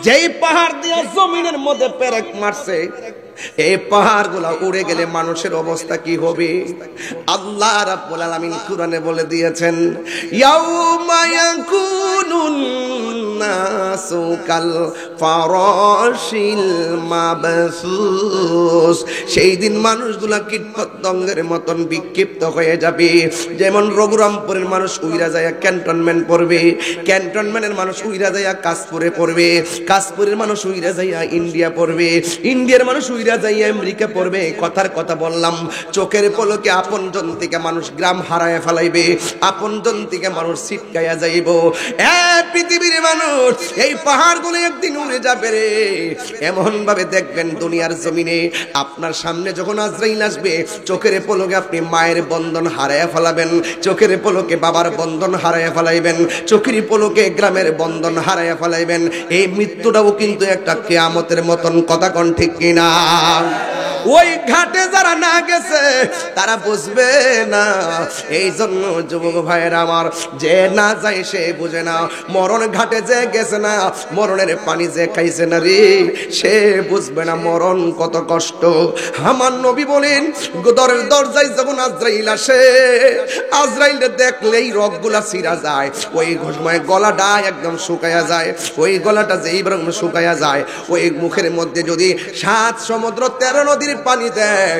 যেই পাহাড় দিয়ে জমিনের মধ্যে পেরেক মারছে এই পাহাড় গুলা উড়ে গেলে মানুষের অবস্থা কি হবে? আল্লাহ রাব্বুল আলামিন কুরআনে বলে দিয়েছেন ইয়াউমা ইয়াকুনুন নাসু কাল ফারাশিল মাবসুস। সেই দিন মানুষগুলা কীটপতঙ্গের মতন বিক্ষিপ্ত হয়ে যাবে। যেমন রঘুরামপুরের মানুষ উইরা যায় ক্যান্টনমেন্ট পড়বে, ক্যান্টনমেন্টের মানুষ উইরা যায় কাশপুরে পড়বে, কাশপুরের মানুষ উইরা যায় ইন্ডিয়া পড়বে, ইন্ডিয়ার মানুষ উইরা যাইয়া আমেরিকা পড়বে। কথার কথা বললাম, চোখের পলকে আপনজন থেকে মানুষ গ্রাম হারায় ফেলাইবে, আপনজন থেকে মানুষ ছিটকাইয়া যাইব। পৃথিবীর মানুষ এই পাহাড়গুলো একদিন উড়ে যাবে রে। এমন ভাবে দেখবেন দুনিয়ার জমিনে আপনার সামনে যখন আজরাইল আসবে চোখের পলকে আপনি মায়ের বন্ধন হারায় ফেলাবেন, চোখের পলকে বাবার বন্ধন হারায় ফেলাইবেন, চোখের পলকে গ্রামের বন্ধন হারায় ফেলাইবেন। এই মৃত্যুটাও কিন্তু একটা কিয়ামতের মতন, কথা কোন ঠিক কিনা? ওই ঘাটে যারা না গেছে তারা বুঝবে না। এই জন্য যুবক ভাইয়েরা আমার, যে না যায় সে বুঝে না। মরণ ঘাটে যে গেছে না, মরণের পানি যে খাইছে না রে, সে বুঝবে না মরণ কত কষ্ট। আমার নবী বলেন দরজায় যখন আজরাইল আসে, আজরাইল দেখলেই রগগুলা ছিঁড়া যায়, ওই সময় গলাটা একদম শুকায়া যায়। ওই গলাটা যেই বরং শুকায়া যায়, ওই মুখের মধ্যে যদি 7 সমুদ্র 13 নদীর পানি দেয়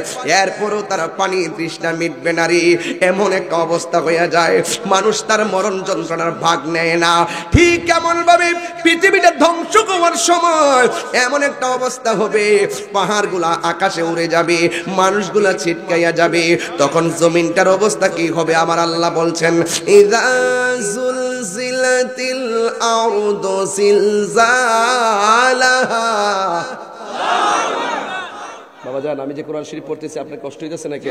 এরপরও তারা পানি তৃষ্ণা মিটবে না রে। এমন একটা অবস্থা হয়ে যায়, মানুষ তার মরণ যন্ত্রণার ভাগ নেয় না। ঠিক কেমন ভাবে পৃথিবীটা ধ্বংস হওয়ার সময় এমন একটা অবস্থা হবে, পাহাড়গুলা আকাশে উড়ে যাবে, মানুষগুলা ছিটকাইয়া যাবে। তখন জমিনটার অবস্থা কি হবে আমার আল্লাহ বলছেন ইযা যুলজিলাতিল আরদু জিলজালাহা। বাবা জান, আমি যে কোরআন শরীফ পড়তেছি আপনার কষ্ট হইতেছে নাকি?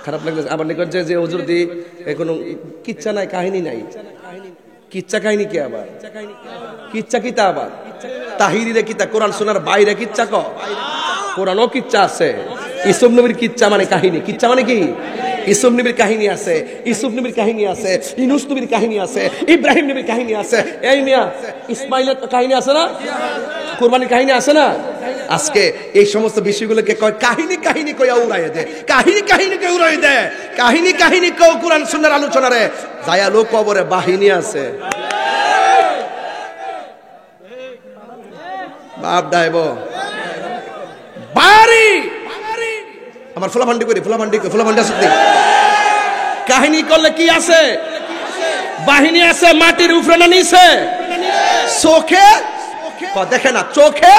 খারাপ লাগতেছে? আবার নিকট যে হুজুর দি কোনো কিচ্ছা নাই, কাহিনী নাই। কিচ্ছা কাহিনী কি আবার? কিচ্ছা কিতা আবার তাহিরিরে কিতা? কোরআন শোনার বাইরে কিচ্ছা ক? কোরআনও কিচ্ছা আছে। ইসুফ নবীর কিচ্ছা মানে কাহিনী। কিচ্ছা মানে কি? ইসুফ নবীর কাহিনী আছে, ইসুফ নবীর কাহিনী আছে, ইউনূস নবীর কাহিনী আছে, ইব্রাহিম নবীর কাহিনী আছে। এই মিয়া ইসমাইলের কাহিনী আছে না? কুরবানির কাহিনী আছে না? আজকে এই সমস্ত বিষয়গুলোকে কয় কাহিনী কাহিনী কইয়া উড়াই দেয়, কাহিনী কাহিনী কে উড়াই দেয়, কাহিনী কাহিনী কেউ কোরআন সুন্নাহর আলোচনারে যায়া লোক কবরে বাহিনী আছে। বাপ ডাইব বাড়ি আমার ফুলাফান্ডি করি, ফুলাফান্ডি আছে। কাহিনী করলে কি আছে? বাহিনী আছে মাটির উপরে না নিচে? চোখে দেখে না, চোখে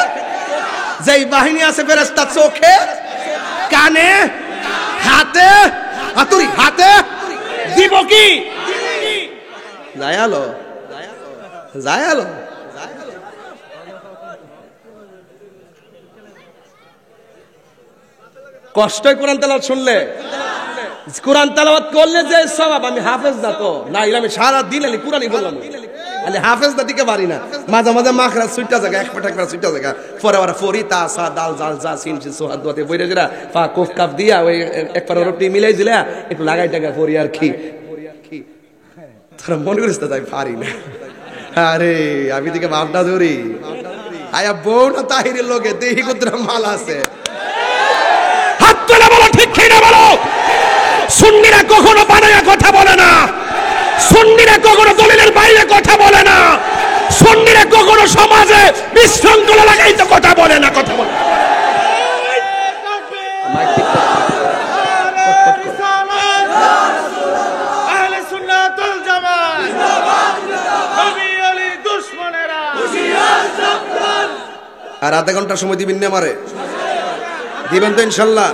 যেই বাহিনী আছে ফেরেশতা, চোখে, কানে, হাতে, হাতুড়ি হাতে দিব কি যায়ালো যায়ালো। কষ্টই কোরআন তেলাওয়াত শুনলে, কোরআন তেলাওয়াত করলে যে সওয়াব। আমি হাফেজ না তো না, আমি সারা দিন আলি কোরআনই বললাম, আলি হাফেজ না দিকে পারি না। মাঝে মাঝে মাখরা সুইটা জায়গা, এক পাটা করে সুইটা জায়গা, পরে আবার ফরি তা সা দাল জাল জা সিন সিন সোহাদ দতে বইরে জরা ফা কোফ কাপ দিয়া ওই এক পারা রুটি মিলাই দিলা একটু লাগাই টাকা ফরি আর কি। তোরা মনে করিস তো তাই পারি না। আরে আমি দিকে ভাবনা ধরি, আয়া বউ না তাহিরের লোকে দেহি কুদ্রা মাল আছে। হাত তুলে বলো ঠিক কিনা বলো। সুন্নিরা কখনো বানায়া কথা বলে না, সুন্নিরা কখনো দলিলের বাইরে কথা বলে না, সুন্নিরা কখনো সমাজে বিশৃঙ্খলা লাগাইতে কথা বলে না, কথা বলে না। আর আধা ঘন্টা সময় দিবেন না আমারে? দিবেন তো ইনশাল্লাহ?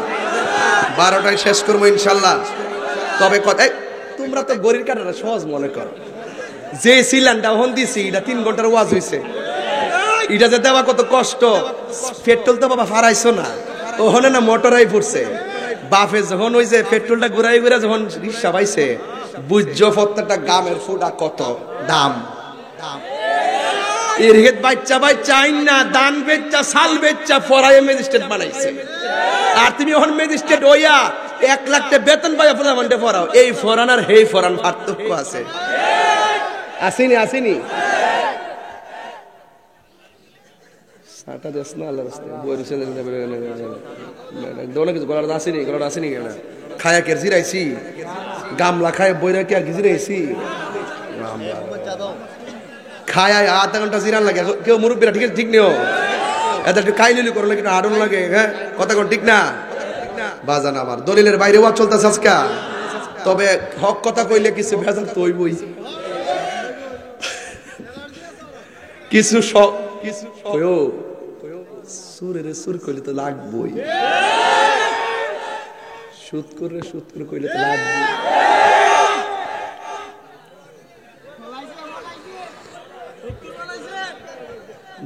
12টায় শেষ করবো ইনশাল্লাহ। তবে তোমরা তো গরির কাটাটা সহজ মনে করো। যে সিলিন্ডার হন দিছি এটা 3 ঘন্টার ওয়াজ হইছে, এটা যে দেওয়া কত কষ্ট। পেট্রোল তো বাবা হারাইছো না, ওখানে না মোটরাই পড়ছে। বাফে যখন ওই যে পেট্রোলটা ঘুরাই ঘুরে যখন রিক্সা পাইছে, বুঝছো প্রত্যেকটা গামের ফুটা কত দাম। এরহেদ বাচ্চা বাচ্চা আইন না দান বেচ্চা সাল বেচ্চা ফরাই ম্যাজিস্ট্রেট বানাইছে। আর তুমি এখন ম্যাজিস্ট্রেট হইয়া 1 লাখ টাকা বেতন পাইয়া ফলামান্ডে ফরাও। এই ফরান আর হেই ফরান পার্থক্য আছে, আসেনি আসেনি? সাটা দেশ না আল্লাহ রাস্তায় বইরে চলে দোনে কিছু গলার আসেনি, গলার আসেনি কেন? খায়া কে জিরাইছি গামলা খায় বইরা কি আর জিরাইছি? খায় আধা ঘন্টা জিরান লাগে। কেউ মুরব্বীরা ঠিক আছে ঠিক নেও, এত একটু কাইলিলি করলে কিন্তু আড়ন লাগে। হ্যাঁ কথা কোন ঠিক না? বাজান আমার দলিলের বাইরে ওয়াজ চলতেছে আজকা। তবে হক কথা কইলে কিছু ভেজাল তৈবই, কিছু কিছু সুরের সুর কইলে তো লাগবই, সুদ করে কইলে তো লাগবে।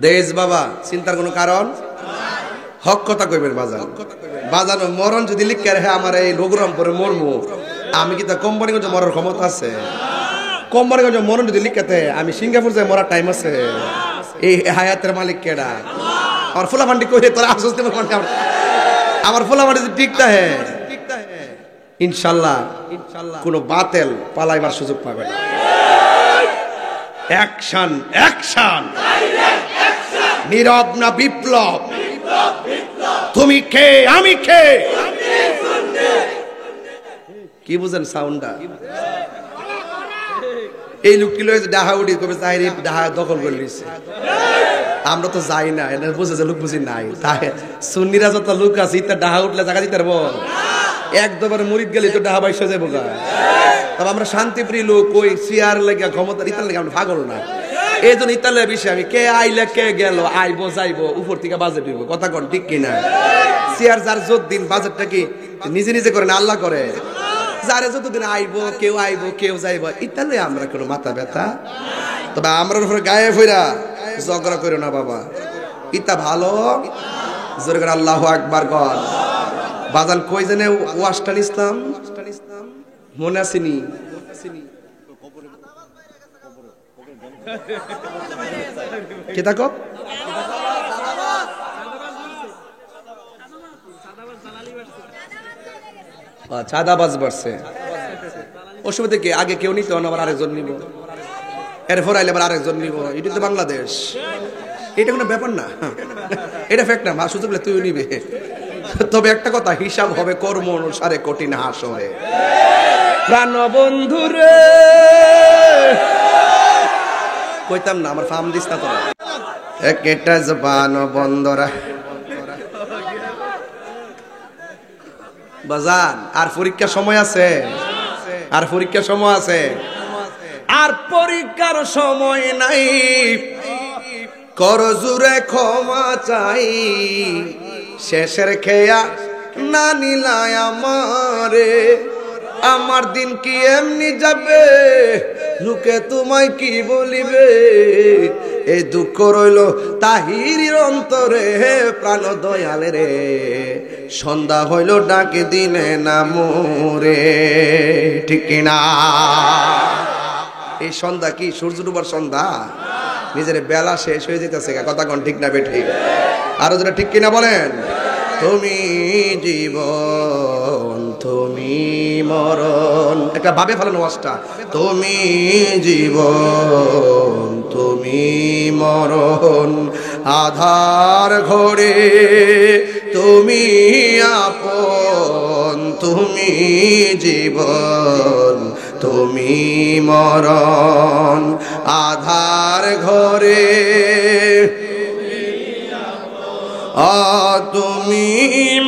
দেশ বাবা চিন্তার কোনো কারণ? হক কথা কইবেন বাজান। বাজানো মরণ যদি লিখে রাখে আমার এই রঘুরামপুরে মরমু, আমি কি তা কোম্পানিগঞ্জ মরার ক্ষমতা আছে? কোম্পানিগঞ্জ মরণ যদি লিখাতে আমি সিঙ্গাপুর যাই মরার টাইম আছে? এই হায়াতের মালিক কেডা? আমার ফুলাফান্ডি কইলে তোরা আসতে আমার ফুলাফান্ডি যদি ঠিকটা হে ইনশাল্লাহ কোনো বাতেল পালাইবার সুযোগ পাবে না। অ্যাকশন অ্যাকশন, নীরব না বিপ্লব? তুমি কে আমি কে? কি বুঝেন সাউন্ডটা? এই লোকটি লয়ে ডাহা উঠি কবে চাইরে ডাহা দখল করে নিছে। আমরা তো যাই না, এটা বুঝে যে লোক বুঝি নাই। তাই সুন্নিরা যত লোক আছে ইতা ডাহা উঠলে জায়গা দিতে পারবো? একদম মুরিদ গেলে তো ডাহা বাইসা যাবো গা। তবে আমরা শান্তিপ্রিয় লোক, ওই চেয়ার লেগে ক্ষমতা ইতার লেগে আমরা পাগল না। এই জন্য ইতালের বিষয়ে আমি কে আইলে কে গেল, আইবো যাইবো উপর থেকে বাজেট দিব, কথা কন ঠিক কিনা? চেয়ার যার যত দিন বাজেটটা কি নিজে নিজে করে না আল্লাহ করে? যারে যতদিন আইবো কেউ যাইবো, ইতালে আমরা কোনো মাথা ব্যথা। তবে আমরা উপরে গায়ে ফিরা ঝগড়া করো না বাবা, ইতা ভালো জোরে করে আল্লাহু আকবার কর। বাজান কই জানে ওয়াস্টার্ন ইসলাম মনে আসেনি? কে থাকো চাঁদাবাজ বাড়ছে। অসুবিধা কি? আগে কেউ নিত, আবার আরেকজন নিব, এরপর আইলে আবার আরেকজন নিব। এটা তো বাংলাদেশ, এটা কোনো ব্যাপার না, এটা ফ্যাক্ট না। সুযোগ তুইও নিবে। তবে একটা কথা, হিসাব হবে কর্ম অনুসারে কঠিন হাসরে। প্রাণ বন্ধুরে কইতাম না, আমার ফার্ম দিস না তোরা। একটা জবান বন্ধরা বাজান, আর পরীক্ষার সময় আছে, আর পরীক্ষার সময় আছে, আর পরীক্ষার সময় নাই। কর জুরে ক্ষমা চাই, শেষের খেয়া না নিলাই আমারে। আমার দিন কি এমনি যাবে, লোকে তোমায় কি বলিবে। এই দুঃখ রইল তাহিরির অন্তরে, প্রাণ দয়ালে রে। সন্ধ্যা হইল ডাকে দিনে না মোরে, ঠিক কিনা? এই সন্ধ্যা কি সূর্য ডুবার সন্ধ্যা? নিজের বেলা শেষ হয়ে যেতেছে, কথা কোন ঠিক না বেঠিক? আরো যেটা ঠিক কিনা বলেন? তুমি জীবন তুমি মরণ, একটা ভাবে ফেলানো ওয়াজটা। তুমি জীবন তুমি মরণ, আধার ঘরে তুমি আপন, তুমি জীবন তুমি মরণ, আধার ঘরে তুমি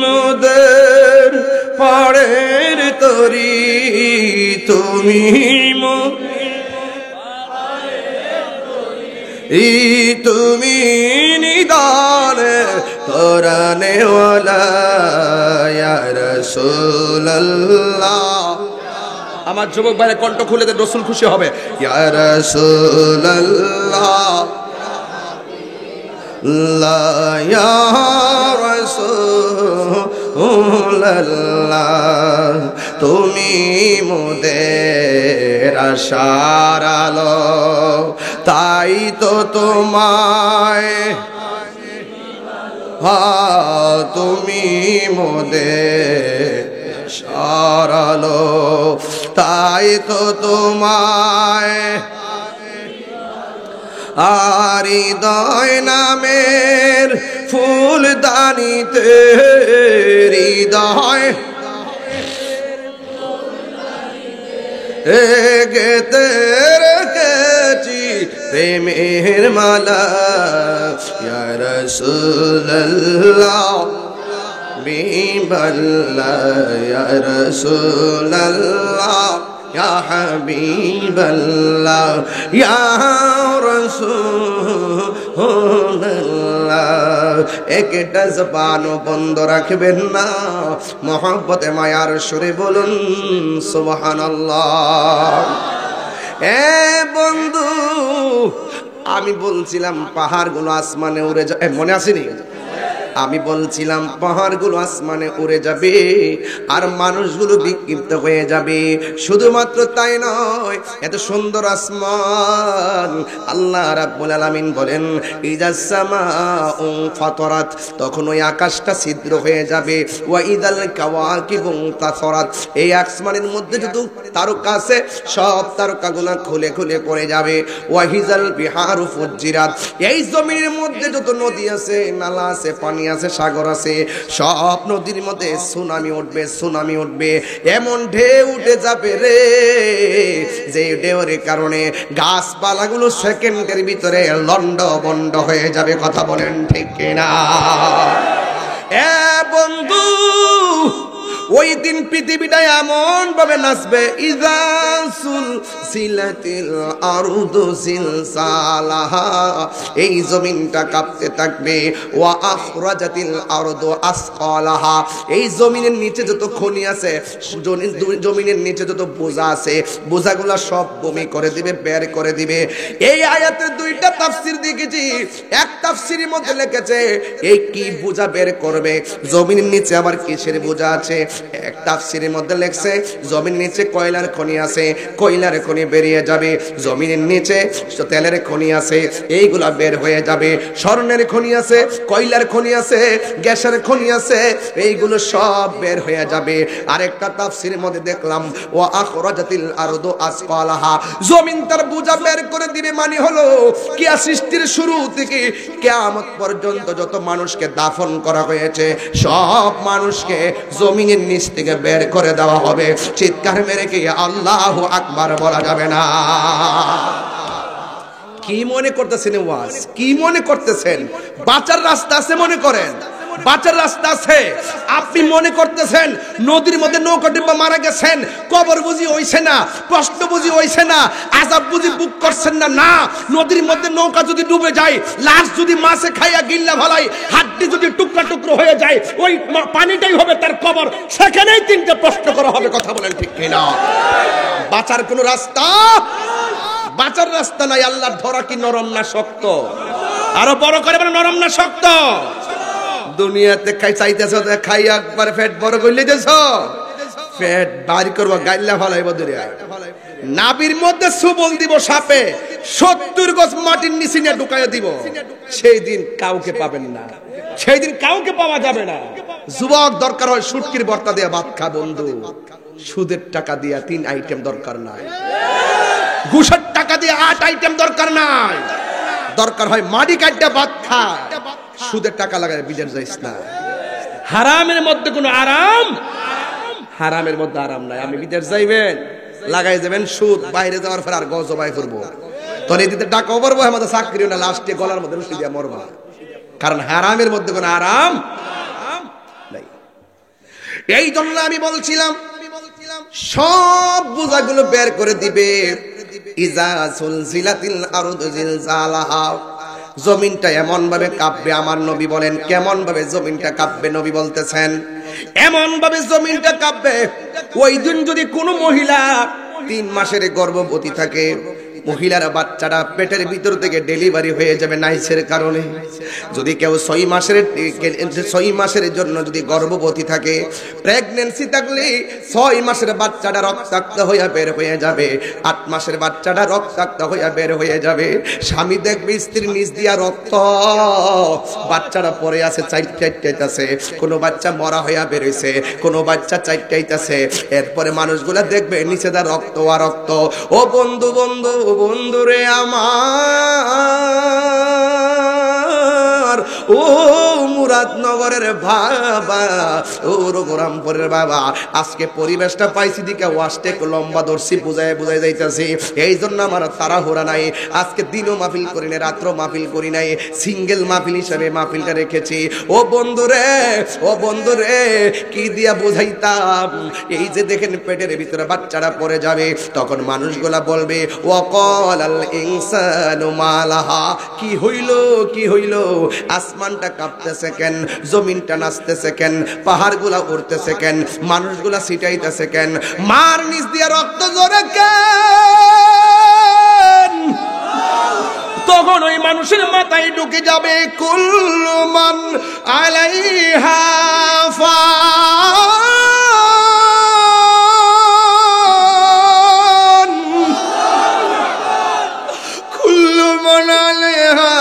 মোদের পাড়ের তরি, তুমি তুমি নিদানে কোরআনে ওয়ালা ইয়া রাসূলুল্লাহ। আমার যুবক ভাইরা কণ্ঠ খুলে দেন, রাসূল খুশি হবে। ইয়া রাসূলুল্লাহ ইয়া রাসূলুল্লাহ, তুমি মোদের আশার আলো, তাই তো তোমায় তুমি মোদের আশার আলো, তাই তো তোমায় আর হৃদয় নামের ফুলদানিতে, হৃদয় গেতে রেখেছি প্রেমের মালা, ইয়া রাসূলুল্লাহ বিবাল্লাহ, ইয়া রাসূলুল্লাহ ইয়া হাবিবাল্লাহ, ইয়া রাসূলুল্লাহ। একটা জবানও বন্ধ রাখবেন না, মহব্বতে মায়ার সুরে বলুন সুবহানাল্লাহ। এ বন্ধু, আমি বলছিলাম পাহাড়গুলো আসমানে উড়ে যায়, মনে আসেনি? আমি বলছিলাম পাহাড়গুলো আসমানে উড়ে যাবে আর মানুষগুলো বিক্ষিপ্ত হয়ে যাবে। শুধুমাত্র তাই নয়, এত সুন্দর আসমান আল্লাহ রাব্বুল আলামিন বলেন ইজাস সামাউ ফাতারাত, তখন ওই আকাশটা ছিদ্র হয়ে যাবে। ওয়া ইদাল কাওয়াকিবু তাসারাত, এই আসমানের মধ্যে যত তারকা আছে সব তারকাগুলো খুলে খুলে পড়ে যাবে। ওয়া হিজাল বিহারু ফুজ্জিরাত, এই জমিনের মধ্যে যত নদী আছে, নালা আছে, পানি আছে, সাগর আছে, সব নদীর মধ্যে সুনামি উঠবে, সুনামি উঠবে। এমন ঢেউ উঠে যাবে রে, যে ঢেউর কারণে গাছপালাগুলো সেকেন্ডের ভিতরে লন্ড বন্ড হয়ে যাবে। কথা বলেন ঠিক কিনা? এ বন্ধু, ওই দিন পৃথিবীটা এমন ভাবে নাচবে, ইযা সুলসিলাতিল আরদু জিলসালাহা, এই জমিনটা কাঁপতে থাকবে। ওয়া আখরাজাতিল আরদু আসকালাহা, এই জমিনের নিচে যত খনি আছে, জমিনের নিচে যত বোঝা আছে, বোঝাগুলা সব বমি করে দিবে, বের করে দিবে। এই আয়াতের দুইটা তাফসীর দেখেছি। এক তাফসীরের মধ্যে লিখেছে এই কি বোঝা বের করবে, জমিনের নিচে আবার কিসের বোঝা আছে। এক তাফসীরের মধ্যে লেখছে জমিনের নিচে কয়লার খনি আছে, কয়লার খনি বেরিয়ে যাবে। জমিনের নিচে তেলের খনি আছে, এইগুলা বের হয়ে যাবে। স্বর্ণের খনি আছে, কয়লার খনি আছে, গ্যাসের খনি আছে, এইগুলো সব বের হয়ে যাবে। আরেকটা তাফসীরের মধ্যে দেখলাম ওয়া আখরাজাতিল আরদু আসকালাহা, জমিন তার বোঝা বের করে দিবে। মানে হলো কিয়া সৃষ্টির শুরু থেকে কিয়ামত পর্যন্ত যত মানুষকে দাফন করা হয়েছে সব মানুষকে জমিনের নিচ থেকে বের করে দেওয়া হবে। চিৎকার মেরে কি আল্লাহু আকবার বলা যাবে না? কি মনে করতেছেন ওয়াজ? কি মনে করতেছেন বাঁচার রাস্তা আছে? মনে করেন বাঁচার রাস্তা আছে? আপনি মনে করতেছেন নদীর মধ্যে নৌকা ডিব্বা মারা গেছেন, কবর বুঝি হইছে না, প্রশ্ন বুঝি হইছে না, আযাব বুঝি বুক করছেন না? না, নদীর মধ্যে নৌকা যদি ডুবে যায়, লাশ যদি মাছে খাইয়া গিল্লা ভালাই, হাড্ডি যদি টুকরা টুকরো হয়ে যায়, ওই পানিটাই হবে তার কবর, সেখানেই তিনটা প্রশ্ন করা হবে। কথা বলেন ঠিক কিনা? বাঁচার কোন রাস্তা? বাঁচার রাস্তা নাই। আল্লাহর ধরা কি নরম না শক্ত? আরো বড় করে বলেন, নরম না শক্ত? দুনিয়াতে চাইতেছ খাই একবার পেট বড় করলে দেছ, পেট বাড়ি করবো, গাইল্লা ফালাইব দুনিয়া। নাবির মধ্যে সুবল দিব সাপে, 70 গজ মাটির নিচে নিয়ে ঢুকাইয়া দিব। সেই দিন কাউকে পাবেন না, সেই দিন কাউকে পাওয়া যাবে না। যুবক দরকার হয় শুটকির ভর্তা দিয়ে ভাত খা বন্ধু, সুদের টাকা দিয়া 3 আইটেম দরকার নাই, ঘুষের টাকা দিয়ে 8 আইটেম দরকার নাই, দরকার হয় মাটি কাটটা ভাত খা, সুদের টাকা লাগায় বিদেশ যাইস না। হারামের মধ্যে কোনো আরাম, হারামের মধ্যে আরাম নাই। আমি বিদেশ যাইবেন লাগাই যাবেন সুদ, বাইরে যাওয়ার পর আর গজবাই করবো, তোর এদিকে টাকাও পারবো, আমাদের চাকরিও না, লাস্টে গলার মধ্যে রশি দিয়া মরবা। কারণ হারামের মধ্যে কোনো আরাম নাই। এই জন্য আমি বলছিলাম সব বোঝাগুলো বের করে দিবে। ইজা সুলজিলাতিল আরদু জিলজালাহা, জমিনটা এমন ভাবে কাঁপবে। আমার নবী বলেন কেমন ভাবে জমিনটা কাঁপবে? নবী বলতেছেন এমন ভাবে জমিনটা কাঁপবে, ওই দিন যদি কোনো মহিলা 3 মাসের গর্ভবতী থাকে, মহিলার বাচ্চাটা পেটের ভিতর থেকে ডেলিভারি হয়ে যাবে নাইসের কারণে। যদি কেউ 6 মাসের জন্য যদি গর্ভবতী থাকে, প্রেগন্যান্সি থাকলে 6 মাসের বাচ্চাটা রক্তাক্ত হয়ে বের হয়ে যাবে, 8 মাসের বাচ্চাটা রক্তাক্ত হয়ে বের হয়ে যাবে। স্বামী দেখবে স্ত্রীর নিচ দিয়া রক্ত, বাচ্চাটা পড়ে আছে, চাইটাইতেছে, কোনো বাচ্চা মরা হইয়া বের হইছে, কোনো বাচ্চা চাইটাইতেছে। এরপরে মানুষগুলা দেখবে নিচে দা রক্ত আর রক্ত। ও বন্ধু বন্ধু বন্ধুরে আমার, ও মুরাদনগরের বাবা, ও রঘুরামপুরের বাবা, আজকে পরিবেশটা পাইছি দিকে ওয়াজটা একটু লম্বা ধরছি, বুঝাই যাইতেছি। এই জন্য আমার তাড়াহুড়া নাই। আজকে দিনও মাহফিল করি নাই, রাত্র মাহফিল করি নাই, সিঙ্গেল মাহফিল হিসাবে মাহফিলটা রেখেছি। ও বন্ধুরে, ও বন্ধুরে, কি দিয়া বুঝাইতাম? এই যে দেখেন পেটের ভিতরে বাচ্চারা পড়ে যাবে, তখন মানুষগুলা বলবে ওয়াকালাল ইনসানু মালাহা, কি হইল কি হইল? আসমানটা কাঁপতেছে কেন, জমিনটা নাচতেছে কেন, পাহাড়গুলা উড়তেছে কেন, মানুষগুলা ছিটাইতেছে কেন, মার নিচ দিয়ে রক্ত ঝরে কেন? তখন ওই মানুষের মাথায় ঢুকে যাবে কুল্লু মান আলাইহা ফান, কুল্লু মান আলাইহা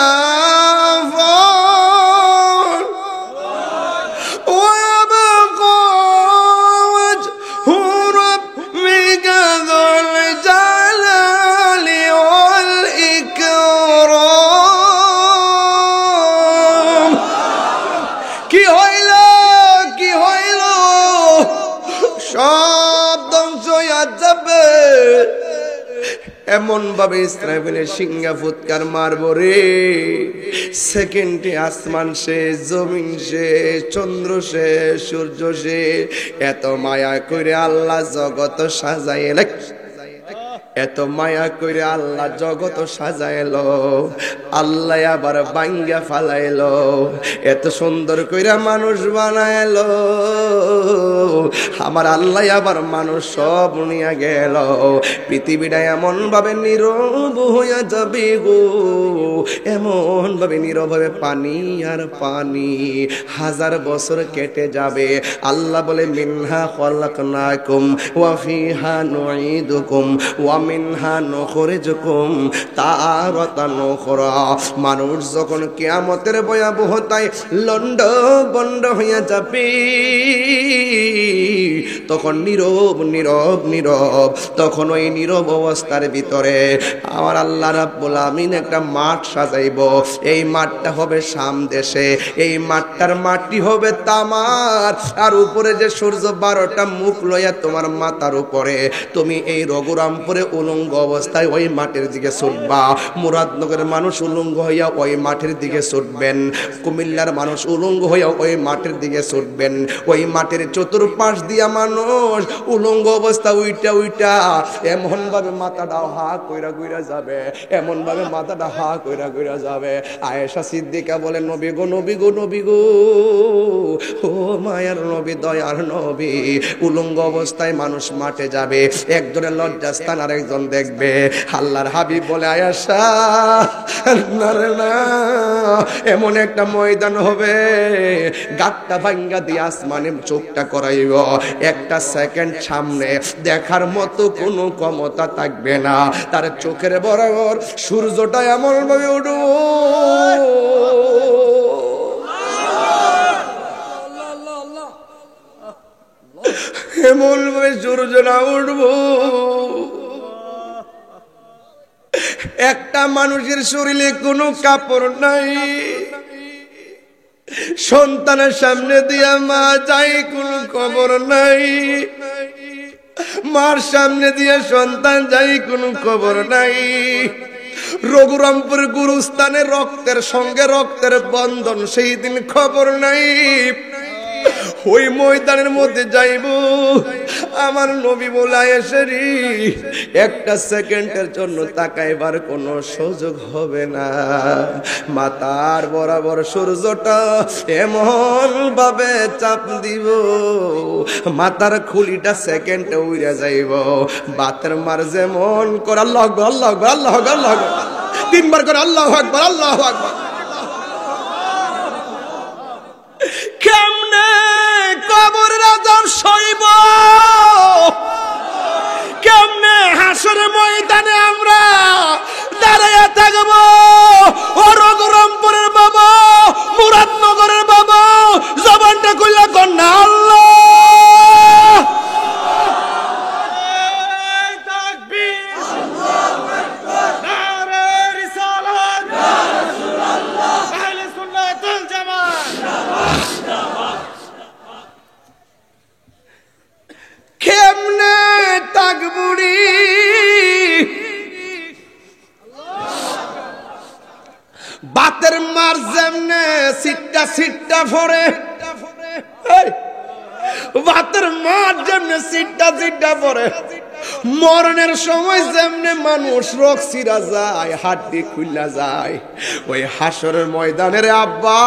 এমন ভাবে ইসরাফিলের সিংহা ফুৎকার মারবো রে, সেকেন্ডে আসমান শেষ, জমিন শেষ, চন্দ্র শেষ, সূর্য শেষ। এত মায়া করে আল্লাহ জগৎ সাজাইল, এত মায়া করে আল্লাহ জগৎ সাজাইলো, আল্লাহ আবার ভাঙ্গা ফালাইলো, এত সুন্দর কইরা মানুষ বানাইলো, আমার আল্লাহ আবার মানুষ সব নিয়ে গেল। পৃথিবীটা এমন ভাবে নীরব হইয়া যাবে গো, এমন ভাবে নীরব হবে, পানি আর পানি, 1000 বছর কেটে যাবে। আল্লাহ বলে মিনহা খলাকনাকুম ওয়া ফিহা নুঈদুকুম ওয়া মিনহা নুখরিজুকুম তারাতান উখরা। মানুষ যখন কিয়ামতের ভয়াবহতায় লন্ড বন্ড হইয়া যাবে, তখন নীরব নীরব নীরব, তখন ওই নীরব অবস্থার ভিতরে আমার আল্লাহ রাব্বুল আমিন একটা মাঠ সাজাইব। এই মাঠটা হবে শাম দেশে, এই মাঠটার মাটি হবে তামার, আর উপরে যে সূর্য 12টা মুখ লইয়া তোমার মাথার উপরে, তুমি এই রঘুরামপুরে উলঙ্গ অবস্থায় ওই মাঠের দিকে ছুটবা। মুরাদনগরের মানুষ উলঙ্গ হইয়া ওই মাঠের দিকে ছুটবেন, কুমিল্লার মানুষ উলঙ্গ হইয়া ওই মাঠের দিকে ছুটবেন। ওই মাঠের চতুর্পাশ দিয়া মানুষ উলঙ্গ অবস্থা উইটা উইটা এমন ভাবে মাথাটা হা কইরা কইরা যাবে, এমন ভাবে মাথাটা হা কইরা কইরা যাবে। আয়েশা সিদ্দিকা বলে নবী গো নবী গো নবী গো, ও মায়ার নবী দয়ার নবী, উলঙ্গ অবস্থায় মানুষ মাঠে যাবে, একজনের লজ্জাস্থান আর একজন দেখবে। আল্লাহর হাবিব বলে আয়েশা না রে না, এমন একটা ময়দান হবে, গাটটা ভাঙ্গা দিয়ে আসমানে চোখটা করাইব, একটা সেকেন্ড সামনে দেখার মতো কোনো ক্ষমতা থাকবে না, তার চোখের বরাবর সূর্যটা এমন ভাবে উঠব এমন ভাবে সূর্য না উঠবো, একটা মানুষের শরীরে কোনো কাপড় নাই, সন্তানের সামনে দিয়া মা যায় কোনো খবর নাই, মার সামনে দিয়ে সন্তান যাই কোনো খবর নাই। রঘুরামপুর গুরুস্থানে রক্তের সঙ্গে রক্তের বন্ধন, সেই দিন খবর নাই। ওই ময়দানের মধ্যে যাইব, আমার নবী বলা এসেরি একটা সেকেন্ডের জন্য তাকাইবার কোনো সুযোগ হবে না। মাথার বরাবর সূর্যটা এমন ভাবে চাপ দিব, মাথার খুলিটা সেকেন্ডে উড়ে যাইব। বাতের মার যেমন করে আল্লাহু আকবার, আল্লাহু আকবার, আল্লাহু আকবার, আল্লাহু আকবার, তিনবার করে আল্লাহু আকবার, আল্লাহু আকবার। কেমনে কবরের আযাব সইব, কেমনে হাসরের ময়দানে আমরা দাঁড়াইয়া থাকব। ও রঘুরামপুরের বাবা, মুরাদনগরের বাবা, জবানটা খুললা কন্যা আল্লাহ কেমনে তাকবুড়ি। বাতের মার যেমনে সিটটা সিটটা ফোরে, বাতের মার যেমনে সিটটা সিটটা ফোরে, মরণের সময় যেমনে মানুষ রোগ সিরা যায়, হাড্ডি খুললা যায়, ওই হাসরের ময়দানের আব্বা,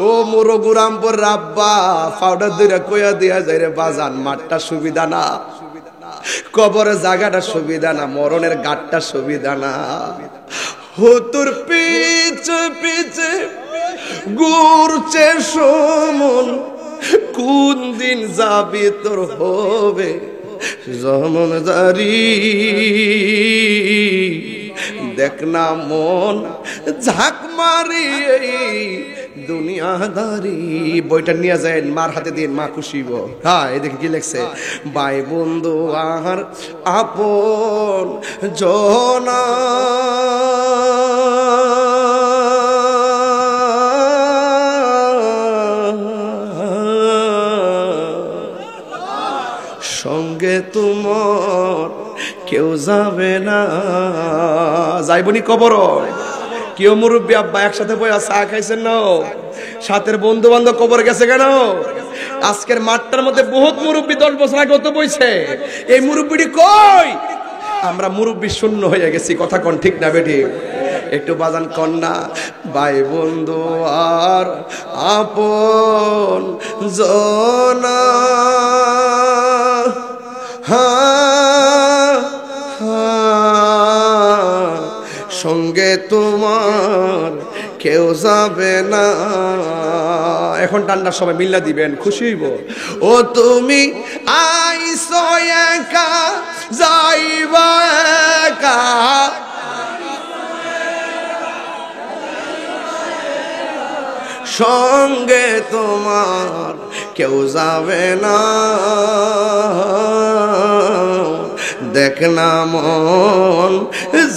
ও রঘুরামপুর আব্বা, পাউডার দুইটা কইয়া দিয়া যায় রে বাজান, মাঠটা সুবিধা না, কবরের জায়গাটা সুবিধা না, মরণের গাটটা সুবিধা না। তোর পিছে পিছে ঘুরছে সমন, কোন দিন যাবি তোর হবে জমনদারি। দেখ না মন ঝাঁক মারি দুনিয়াদারি। বইটা নিয়ে যায়, মার হাতে দিন, মা খুশিব। হ্যাঁ, এদিকে কি লেখছে, ভাই বন্ধু আর আপন জনা, সঙ্গে তোমার কেউ যাবে না। যাইবনি কবর, কেউ মুরব্বী আব্বা একসাথে বইয়া চা খাইছেন না, সাথের বন্ধু বান্ধব কবর গেছে কেন? আজকের মাঠটার মধ্যে বহুত মুরব্বী 10 বছর আগে তো বইছে, এই মুরব্বীটি কই? আমরা মুরব্বী শূন্য হয়ে গেছি। কথা কোন ঠিক না বেটি? একটু বাজান কন্যা, ভাই বন্ধু আর আপন জনা, সঙ্গে তোমার কেউ যাবে না। এখন টান্ডার সবাই মিল্লা দিবেন, খুশি হইব। ও তুমি আইছো একা, যাইবা একা, সঙ্গে তোমার কেউ যাবে না। দেখ না মন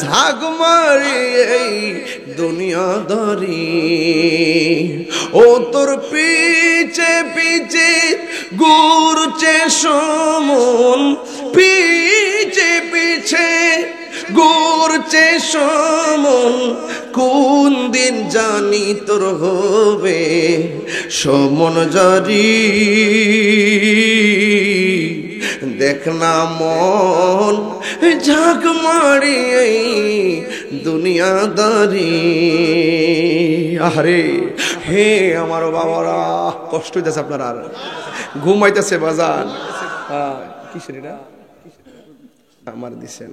ঝাঁক মারি এই দুনিয়াদারি। ও তোর পিছে পিছে ঘুরছে সমন, পিছে পিছে ঘুরছে সমন, কোন দিন জানি তোর হবে সমন জারি। দেখ না মন ঝাঁক মারি এই দুনিয়াদারি। আরে হে আমার বাবারা, কষ্ট হইতেছে আপনার, আর ঘুমাইতেছে বাজান। কিসের এটা আমার দিছেন,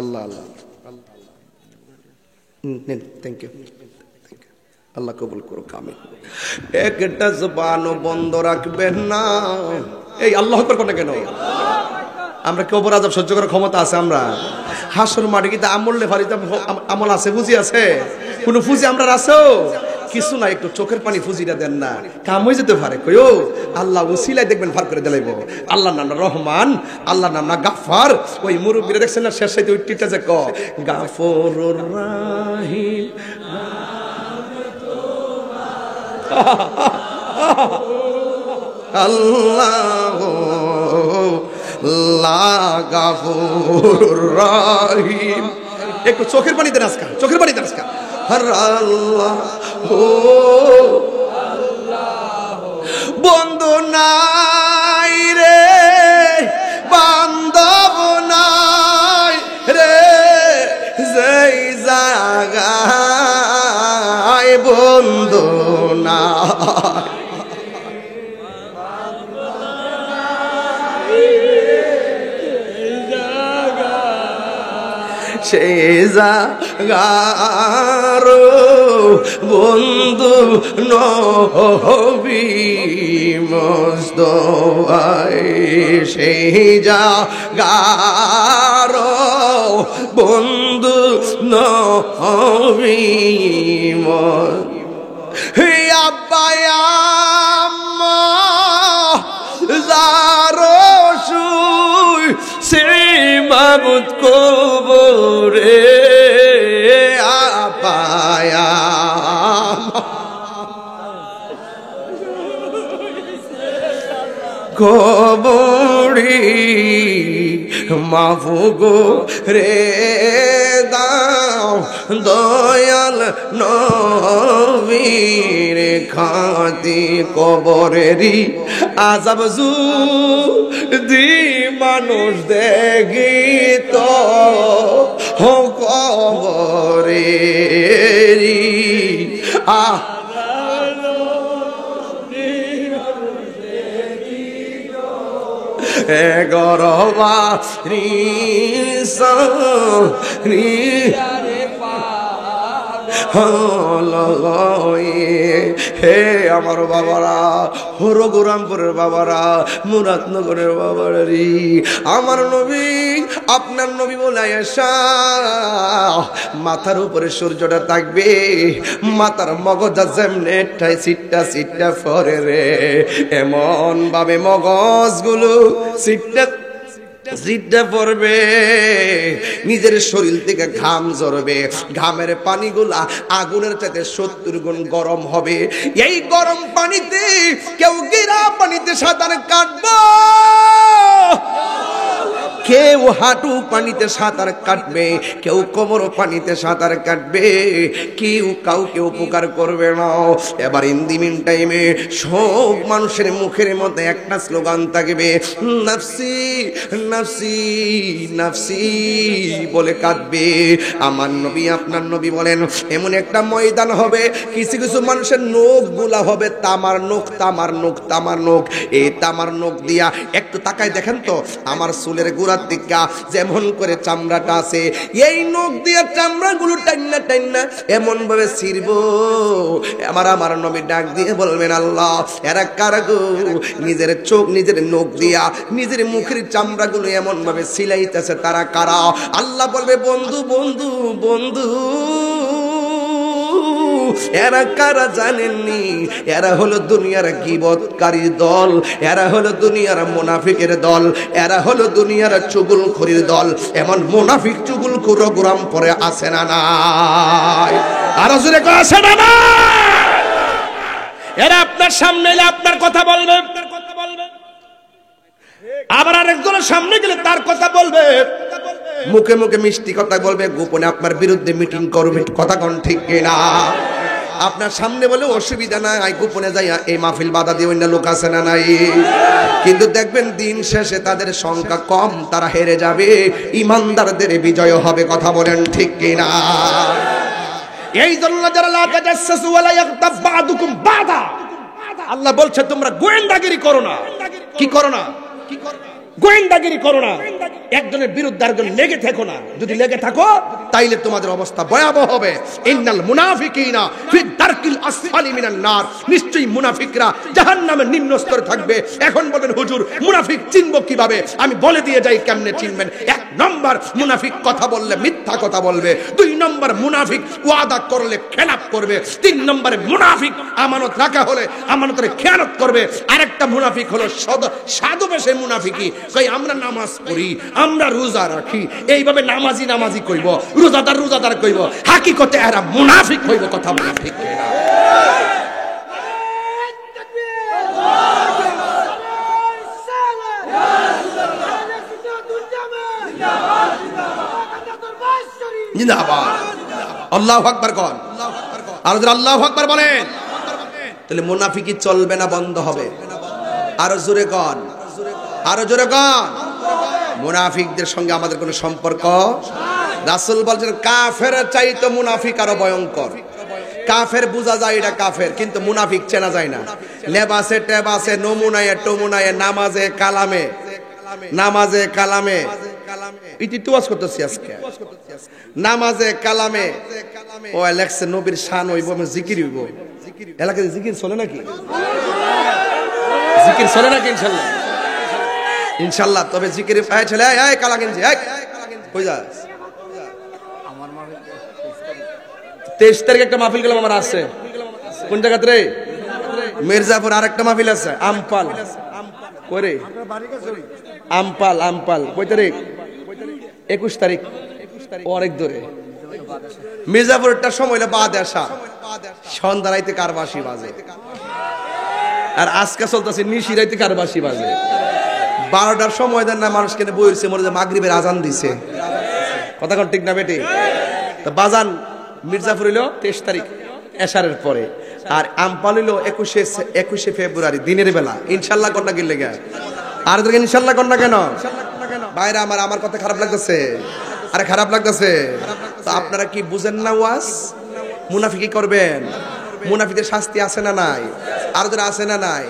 আল্লাহ আল্লাহ, থ্যাংক ইউ, আল্লাহ কবুল করো কামিল। একটা জবানও বন্ধ রাখবেন না। এই আল্লাহ আকবার কোন কেন? আমরা কবর আযাব সহ্য করার ক্ষমতা আছে? আমরা হাসর মাঠে কিন্তু আমল লেফারিতে আমল আছে, পুঁজি আছে, কোন পুঁজি আমরা আছেও? কিছু না, একটু চোখের পানি ফুজিটা দেন না, কাম হয়ে যেতে পারে। কইও আল্লাহ উসিলাই দেখবেন ফার করে দিলাইব। আল্লাহর নাম না রহমান, আল্লাহর নাম না গাফফার। ওই মুরব্বীরা দেখছেন না শেষ সাইতে ওই টিটা যে ক গাফুরুর রাহিম, আল্লাহ গাফুরুর রাহিম। একটু চোখের পানিতে নাচকা, চোখের পানিতে নাচকা। আল্লাহ বন্ধু নাই রে, বান্ধব নাই রে, যেই জায়গায় বন্ধু নাই, সেই জাগার বন্ধু নবী মুস্তাফা, সেই জাগার বন্ধু নবী আব্বা আম্মা যারো শুই সেই মাবুদ কবরে আপায়া কবরি মাফুগো রে দাও দয়াল নবীর খাতি কবরেরি আযাব যদি মানুষ দেখি তো কবরেরি গরবা হে আমার বাবারা, রঘুরামপুরের বাবারা, মুরাদনগরের বাবারা রে, আমার নবী আপনার নবী বলে আয়েশা মাথার উপরে সূর্যটা থাকবে, মাথার মগজা যেমনে সিটটা সিটটা ফরে রে, এমন ভাবে মগজগুলো সিটটা জিদ্দা পড়বে, নিজের শরীর থেকে ঘাম ঝরবে, ঘামের পানিগুলা আগুনের চাইতে 70 গুণ গরম হবে। এই গরম পানিতে কেউ গিরা পানিতে সাঁতার কাটবে, কেউ হাঁটু পানিতে সাঁতার কাটবে, কেউ কোমর পানিতে সাঁতার কাটবে, কেউ কাউকে উপকার করবে না। এবার ইন্দিমিন টাইমে সব মানুষের মুখের মধ্যে একটা স্লোগান থাকবে, নাফসি নাফসি নাফসি বলে কাঁদবে। আমার নবী আপনার নবী বলেন এমন একটা ময়দান হবে, কিছু কিছু মানুষের নখ গুলা হবে তামার নখ, তামার নখ, তামার নখ। এই তামার নখ দিয়া একটু তাকায় দেখেন তো আমার চুলের গোড়ার দিকা যেমন করে চামড়াটা আছে, এই নখ দিয়ে চামড়াগুলো টাইনা টাইনা এমন ভাবে ছিড়বো। আমার নবী ডাক দিয়ে বলবেন, আল্লাহ এরা কারা গো, নিজের চোখ নিজের নখ দিয়া নিজের মুখের চামড়াগুলো এমন ভাবে সিলাইতেছে, তারা কারা? আল্লাহ বলবে, বন্ধু বন্ধু বন্ধু। এরা কারা জানেননি? এরা হলো দুনিয়ার গীবতকারী দল, এরা হলো দুনিয়ার মুনাফিকের দল, এরা হলো দুনিয়ার চুগলখোরের দল। এমন মুনাফিক চুগলখোর গোরাম পরে আছে না নাই? আর জোরে কয় আছে না না? এরা আপনার সামনে এলে আপনার কথা বলবে, আবার আরেকজনের সামনে গেলে তার কথা বলবে, মুখে মুখে মিষ্টি কথা বলবে, গোপনে আপনার বিরুদ্ধে মিটিং করবে। কথা কোন ঠিক কিনা? আপনার সামনে বলে অসুবিধা নাই, গোপনে যাইয়া এই মাহফিল বাধা দিয়ে অন্য লোক আছে না নাই? কিন্তু দেখবেন দিন শেষে তাদের সংখ্যা কম, তারা হেরে যাবে, ইমানদারদের বিজয় হবে। কথা বলেন ঠিক কিনা? এই জন্য যারা লা তাজাসসু ওয়ালা ইয়াগতাব বা'দুকুম বা'দা, আল্লাহ বলছে তোমরা গোয়েন্দাগিরি করো না। কি করো না? গোয়েন্দাগিরি করো না, একজনের বিরুদ্ধে আরেকজন লেগে থেকো না। যদি লেগে থাকো তাইলে তোমাদের অবস্থা ভয়াবহ হবে। ইন্নাল মুনাফিকিনা ফি দারকিল আসফালি মিনান নার, নিশ্চয়ই মুনাফিকরা জাহান্নামের নিম্ন স্তরে থাকবে। এখন বলেন হুজুর মুনাফিক চিনব কিভাবে? আমি বলে দিয়ে যাই কেমনে চিনবেন। এক নম্বর মুনাফিক কথা বললে মিথ্যা কথা বলবে, 2 নম্বর মুনাফিক ওয়াদা করলে খেলাফ করবে, 3 নম্বরে মুনাফিক আমানত রাখা হলে আমানতের খেয়ানত করবে। আরেকটা মুনাফিক হলো সাধু বেশে মুনাফিকি, কই আমরা নামাজ পড়ি, আমরা রোজা রাখি, এইভাবে নামাজি নামাজি কইব, রোজাদার রোজাদার কইব, হাকিকতে এরা মুনাফিক হইব। কথা বলা ঠিক কিনা? জিন্দাবাদ। আল্লাহু আকবার কোন, আর যারা আল্লাহু আকবার বলেন, তাহলে মুনাফিকি চলবে না, বন্ধ হবে। আরো জোরে কোন, আরো জোরে কোন। মুনাফিকদের সঙ্গে আমাদের কোনো সম্পর্ক। রাসূল বলেন কাফের চাইতে মুনাফিক আরো ভয়ঙ্কর। কাফের বোঝা যায় এটা কাফের, কিন্তু মুনাফিক চেনা যায় না। লেবাসে টেবাসে, নমুনায়ে টমুনায়ে, নামাজে কালামে, নামাজে কালামে ইতিতুয়াজ করতেছি আজকে, নামাজে কালামে ও লেখছে নবীর শান হইব, জিকির হইব। এলাকায় জিকির চলে নাকি? জিকির চলে নাকি? ইনশাল্লাহ, ইনশাল্লাহ। তবে জিকির ছেলে এই কালা গেঞ্জি কই যা, 23 তারিখ একটা মাহফিল গেলাম আমার আছে। কোন জায়গাতে রে? মির্জাপুর। আরেকটা মাহফিল আছে আমপাল করে, আমপাল আমপাল। কয় তারিখ? 21 তারিখ। অনেক দূরে। মির্জাপুরটা সময় হলো বাদ আসা, সন্ধ্যা রাইতে কারবাসি বাজে। আর আজকে চলতেছে নিশি রাইতে কারবাসি বাজে। 12টার সময় দেন না, মানুষ কেন বইছে মনে যে মাগরিবের আজান দিছে। কথা কোন ঠিক না বেটি? তো বাজান মির্জাপুর হইল 23 তারিখ এশারের পরে, আর আমপাল হইল 21শে ফেব্রুয়ারি দিনের বেলা। ইনশাল্লাহ কন্যা গিলে গে, আর ইনশাল্লাহ কন্যা কেন ভাইরা আমার? আমার কথা খারাপ লাগতেছে? আরে খারাপ লাগতেছে তো আপনারা কি বুঝেন না? ওয়াজ মুনাফিকি করবেন, মুনাফিকের শাস্তি আছে না নাই? আর যারা আছে না নাই?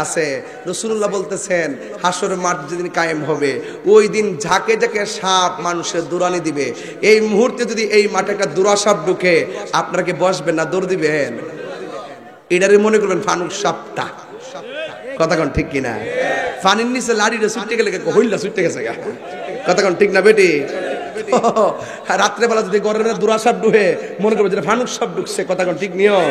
আছে। রাসূলুল্লাহ বলতেছেন হাসরের মাঠ যেদিন কায়েম হবে, ওই দিন ঝাঁকে ঝাঁকে সাপ মানুষের দৌড়ানি দিবে। এই মুহূর্তে যদি এই মাঠে একটা দুরা সাপ ঢুকে, আপনারা কি বসবেন না দৌড় দিবেন? এটারে মনে করবেন ফানুক সাপটা। কথা কোন ঠিক কিনা? পানির নিচে লাড়িটা ছুটতে গেলে হইলা ছুটতে গেছে। কথা কোন ঠিক না বেটি? রাত্রেবেলা যদি গরের দুরা সাপ ঢুকে, মনে করবে যেটা ফানুক সাপ ঢুকছে। কথা কোন ঠিক নিও?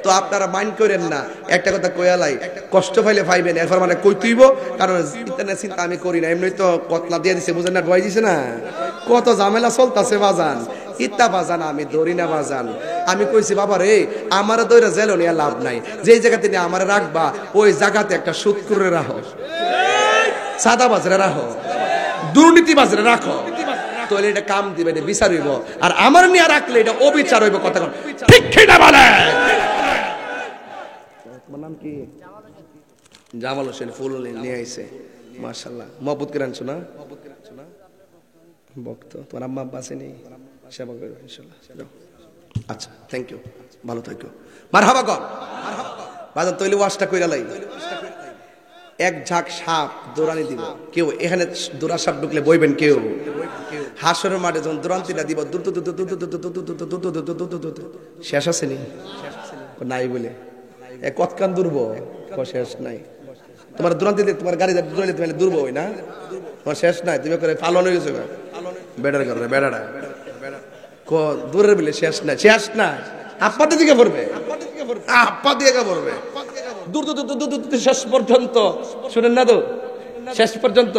তো আপনারা মাইন্ড করেন না। একটা কথা কয়ালাই, কষ্ট পাইলে পাইবেন, এরপর মানে কই তুইব, কারণ ইতানের চিন্তা আমি করি না। এমনি তো কতলা দিয়ে দিছে, বুঝেন না, ভয় দিছে না, কত ঝামেলা চলতেছে বাজান। ইত্তা বাজান আমি দৌড়ি না বাজান। আমি কইছি বাবা রে, আমার দৌড়া জেল নিয়ে লাভ নাই, যেই জায়গাতে নিয়ে আমার রাখবা ওই জায়গাতে একটা সুদ করে রাখো, সাদা বাজারে রাখো, দুর্নীতি বাজারে রাখো, তাহলে এটা কাম দিবে, এটা বিচার হইব। আর আমার নিয়ে রাখলে এটা অবিচার হইব। কথা ঠিক কিনা বলে? নাম কি? জামাল হোসেন ফুল নিয়ে আইছে, মাশাআল্লাহ। মহব্বত করে আনছো না? ভক্ত তোমার আম্মা আব্বা আসেনি? সেবা করো ইনশাআল্লাহ। আচ্ছা, থ্যাংক ইউ, ভালো থাকো। মারহাবা কর বাজার তৈলি ওয়াশটা কইরা লাই। এক ঝাঁক সাপ দৌড়ানি দিব, কেউ এখানে দৌড়া সাপ ঢুকলে বইবেন কেউ? হাসরের মাঠে যখন দৌড়ান্তিটা দিব, শেষ আসেনি? নাই বলে কতক্ষণ দূরবো? শেষ নাই। তোমার দূরান্তি তোমার গাড়ি দৌড়াইলে তুমি দূরবো না, তোমার শেষ নাই। তুমি করে পালন হয়ে গেছো বেড়ার ঘরে, বেড়াটা দূরের বলে শেষ নাই, শেষ নাই। আপ্পাতে দিকে পড়বে, আপ্পা দিয়ে পড়বে দূর দূর শেষ পর্যন্ত। শুনেন না তো, শেষ পর্যন্ত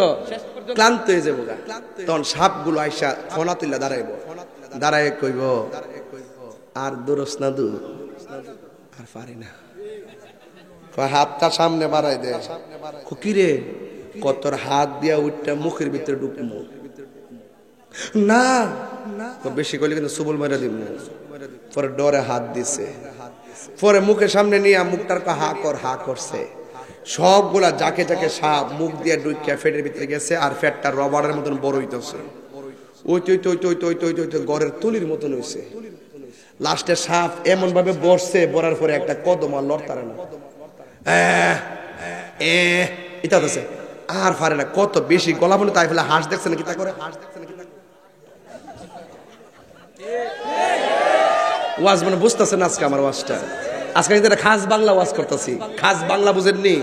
ক্লান্ত হয়ে যাবো। তখন সাপ গুলো আইসা ফোনা তুললা দাঁড়াইব, দাঁড়ায় কইব আর দূরস না দূর, আর পারি না। হাতটা সামনে বাড়াই দে, কিরে কতর হাত দিয়া উঠটা মুখের ভিতরে ঢুকবো না, বেশি করলে কিন্তু সুবল মেরে দিব। পরে ডরে হাত দিছে, পরে মুখের সামনে নিয়ে মুখটার হা কর, হা করছে। সবগুলা যাকে যাকে সাপ মুখ দিয়ে ঢুকিয়া ফেটের ভিতরে গেছে, আর ফেটটা রবারের মতন বড় হইতেছে। ওই গড়ের তুলির মতন হইছে। লাস্টে সাপ এমন ভাবে বসছে, বড়ার পরে একটা কদম আর লড়তারে না, এটা হচ্ছে আর পারে না। কত বেশি গলা বলে তাই ফেলে হাঁস দেখছে না, কি তা করে হাঁস দেখছে না, কি ওয়াজ মানে বুঝতেছেন আজকে আমার ওয়াজটা। আজকে কিন্তু খাস বাংলা ওয়াজ করতেছি। খাস বাংলা বুঝেননি?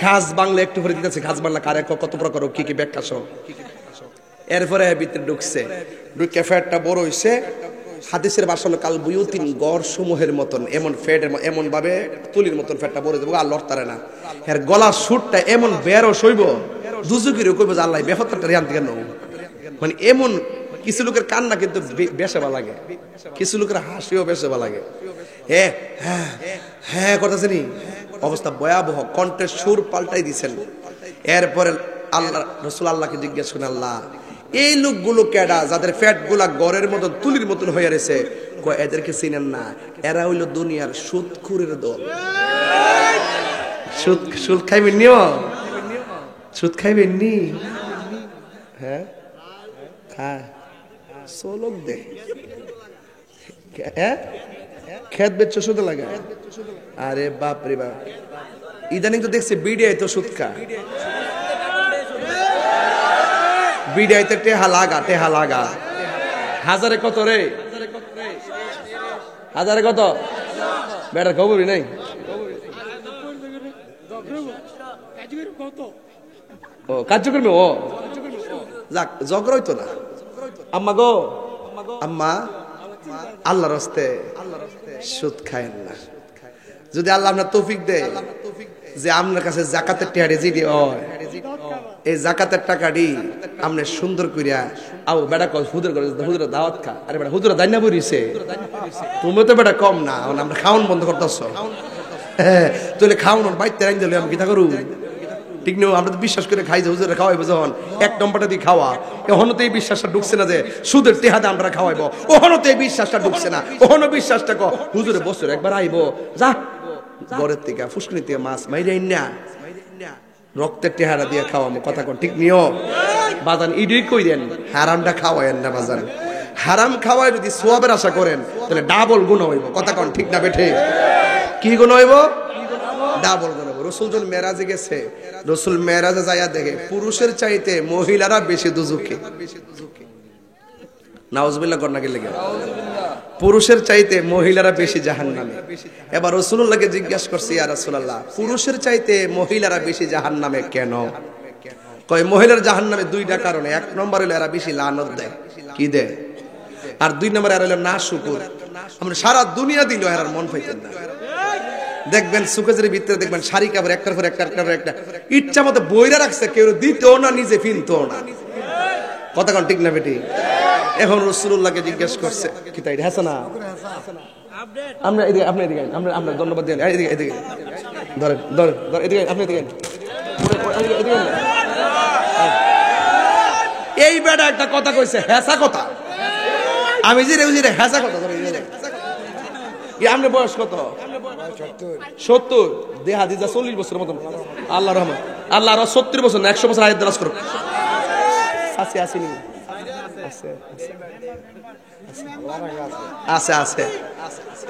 খাস বাংলা একটু করে দিতেছি। খাস বাংলা কারে কত প্রকার, কি কি ব্যাখ্যা সহ এরপরে ভিতরে ঢুকছে, ঢুকে ফ্যাটটা বড় হইছে। হাদিসের ভাষা হলো কাল বুয়ুতিন, গড় সমূহের মতন, এমন ফ্যাটের এমন ভাবে তুলির মতন ফ্যাটটা বড় দেবো, আর লড়তারে না। এর গলার সুরটা এমন বেরো সইব, দুজুকিরও কইব যে আল্লাহ বেফতটা রিয়ান থেকে নৌ। মানে এমন কিছু লোকের কান্না কিন্তু বেশেবা লাগে, কিছু লোকের হাসিও বেশেবা লাগে। হ্যাঁ হ্যাঁ হ্যাঁ করতেছে নি, অবস্থা ভয়াবহ, কণ্ঠের সুর পাল্টাই দিছেন। এরপরে আল্লাহ রসুল আল্লাহকে জিজ্ঞেস করেন, আল্লাহ এই লোকগুলো কেডা যাদের ফ্যাট গুলা গড়ের মতন তুলির মতন হয়ে রয়েছে? এদেরকে চিনেন না, এরা হইল দুনিয়ার সুদখুরের দল। সুদ খাইবেন নি? সুদ খাইবেন নি? হ্যাঁ খায় সোলক দে, খেত বেচছো সুদে লাগে। আরে বাপ রে বাপ, ইদানিং তো দেখছি বিডিআই তো সুদ খা, বিডিআইতে টেহা লাগা। হাজারে কত রে? হাজারে কত? বেটার খবরই নাই। ও কার্যক্রম, ও যাক, জগর হইতো না। আম্মা গো, আম্মা আল্লাহর রাস্তে সুদ খায়েন না। যদি আল্লাহ আপনার তৌফিক দেয় যে আপনার কাছে যাকাতের টাকা যেটি হয়, এই যাকাতের টাকাটি আপনি সুন্দর করিয়া আও বেটা হুজুর করে হুজুর দাওয়াত খা। আরে বেটা হুজুর দাইনা বইছে, তুমি তো বেটা কম না, আমরা খাওয়ান বন্ধ করতেছ। তাহলে খাওয়ান বাইতে রাইন দিলে আমি কি তা করু? ঠিক নেই, আমরা তো বিশ্বাস করে খাই যে হুজুরে খাওয়াইবো, যখন এক নম্বরটা দিয়ে খাওয়া, এখনো তো এই বিশ্বাসটা ঢুকছে না যে সুদের টেহাতে আমরা খাওয়াইবো। ওখানো তো এই বিশ্বাসটা ঢুকছে না, ওখানো বিশ্বাসটা হুজুরে বছর একবার আইবো, যা ঘরের থেকে ফুসকুনি থেকে মাছ মাইরে না রক্তের টেহারা দিয়ে খাওয়াবো। কথা কোন ঠিক নিও বাজান, ইডি কই দেন হারামটা খাওয়ায়েন না বাজান। হারাম খাওয়ায় যদি সোয়াবের আশা করেন তাহলে ডাবল গুণ হইব। কথা কোন ঠিক না বেঠে? কি গুণ হইব? ডাবল গুণ হইব। রসুল যখন মেরাজে গেছে, রসুল মেরাজে যাইয়া দেখে পুরুষের চাইতে মহিলারা বেশি দুজুকে। নাউজুবিল্লাহ কন্যা কে লেগে, পুরুষের চাইতে মহিলারা বেশি জাহান্নামে। এবার রাসূলুল্লাহকে জিজ্ঞাসা করছে, ইয়া রাসূলুল্লাহ, পুরুষের চাইতে মহিলারা বেশি জাহান্নামে কেন? কয় মহিলার জাহান্নামে দুইটা কারণে। এক নম্বর হলো এরা বেশি লানত দেয়। কি দেয়? আর দুই নম্বর এরা হলো না শুকুর। আমরা সারা দুনিয়া দিল এরার মন পাইতেন না। দেখবেন সুকেজের ভিতরে দেখবেন শাড়ি কাপড় একটার পর একটা ইচ্ছা মতো বইরা রাখছে, কেউ দিতেও না, নিজে ফিনতেও না। কথা কোন ঠিক না বেটি? এখন রাসূলুল্লাহকে জিজ্ঞেস করছে, কি তাই হাসান না? আমরা এদিকে, আপনি এদিকে, আমরা ধন্যবাদ দেন। এদিকে এদিকে ধরেন ধরেন ধরেন, এদিকে আপনি এদিকে। এই বেটা একটা কথা কইছে, হেসা কথা। আমি যে রে হেসা কথা ধরে আপনি বয়স কত? 70। দেহা দিজা 40 বছরের মতন। আল্লাহ রহমান, আল্লাহ আরো 70 বছর না 100 বছর আয়াত দারাজ করুক। আছে আসেনি? আছে আছে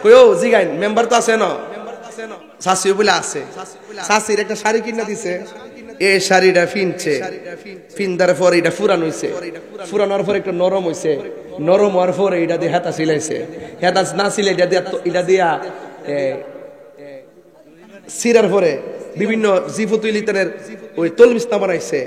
কইও জিগাইন মেম্বার তো আছে না? শাশিও বলে আছে। শাশির একটা শাড়ি কিনা দিছে, এই শাড়িটা ফিনছে, ফিনদার পরে এটা ফুরান হইছে, ফুরানোর পরে একটু নরম হইছে, নরম হওয়ার পরে এটা দিয়ে হেতা সিলাইছে, হেতা না সিলে এটা দিয়া সিরার পরে বিভিন্ন জিফতুল ইতানের ওই তলমিস্তা বানাইছে।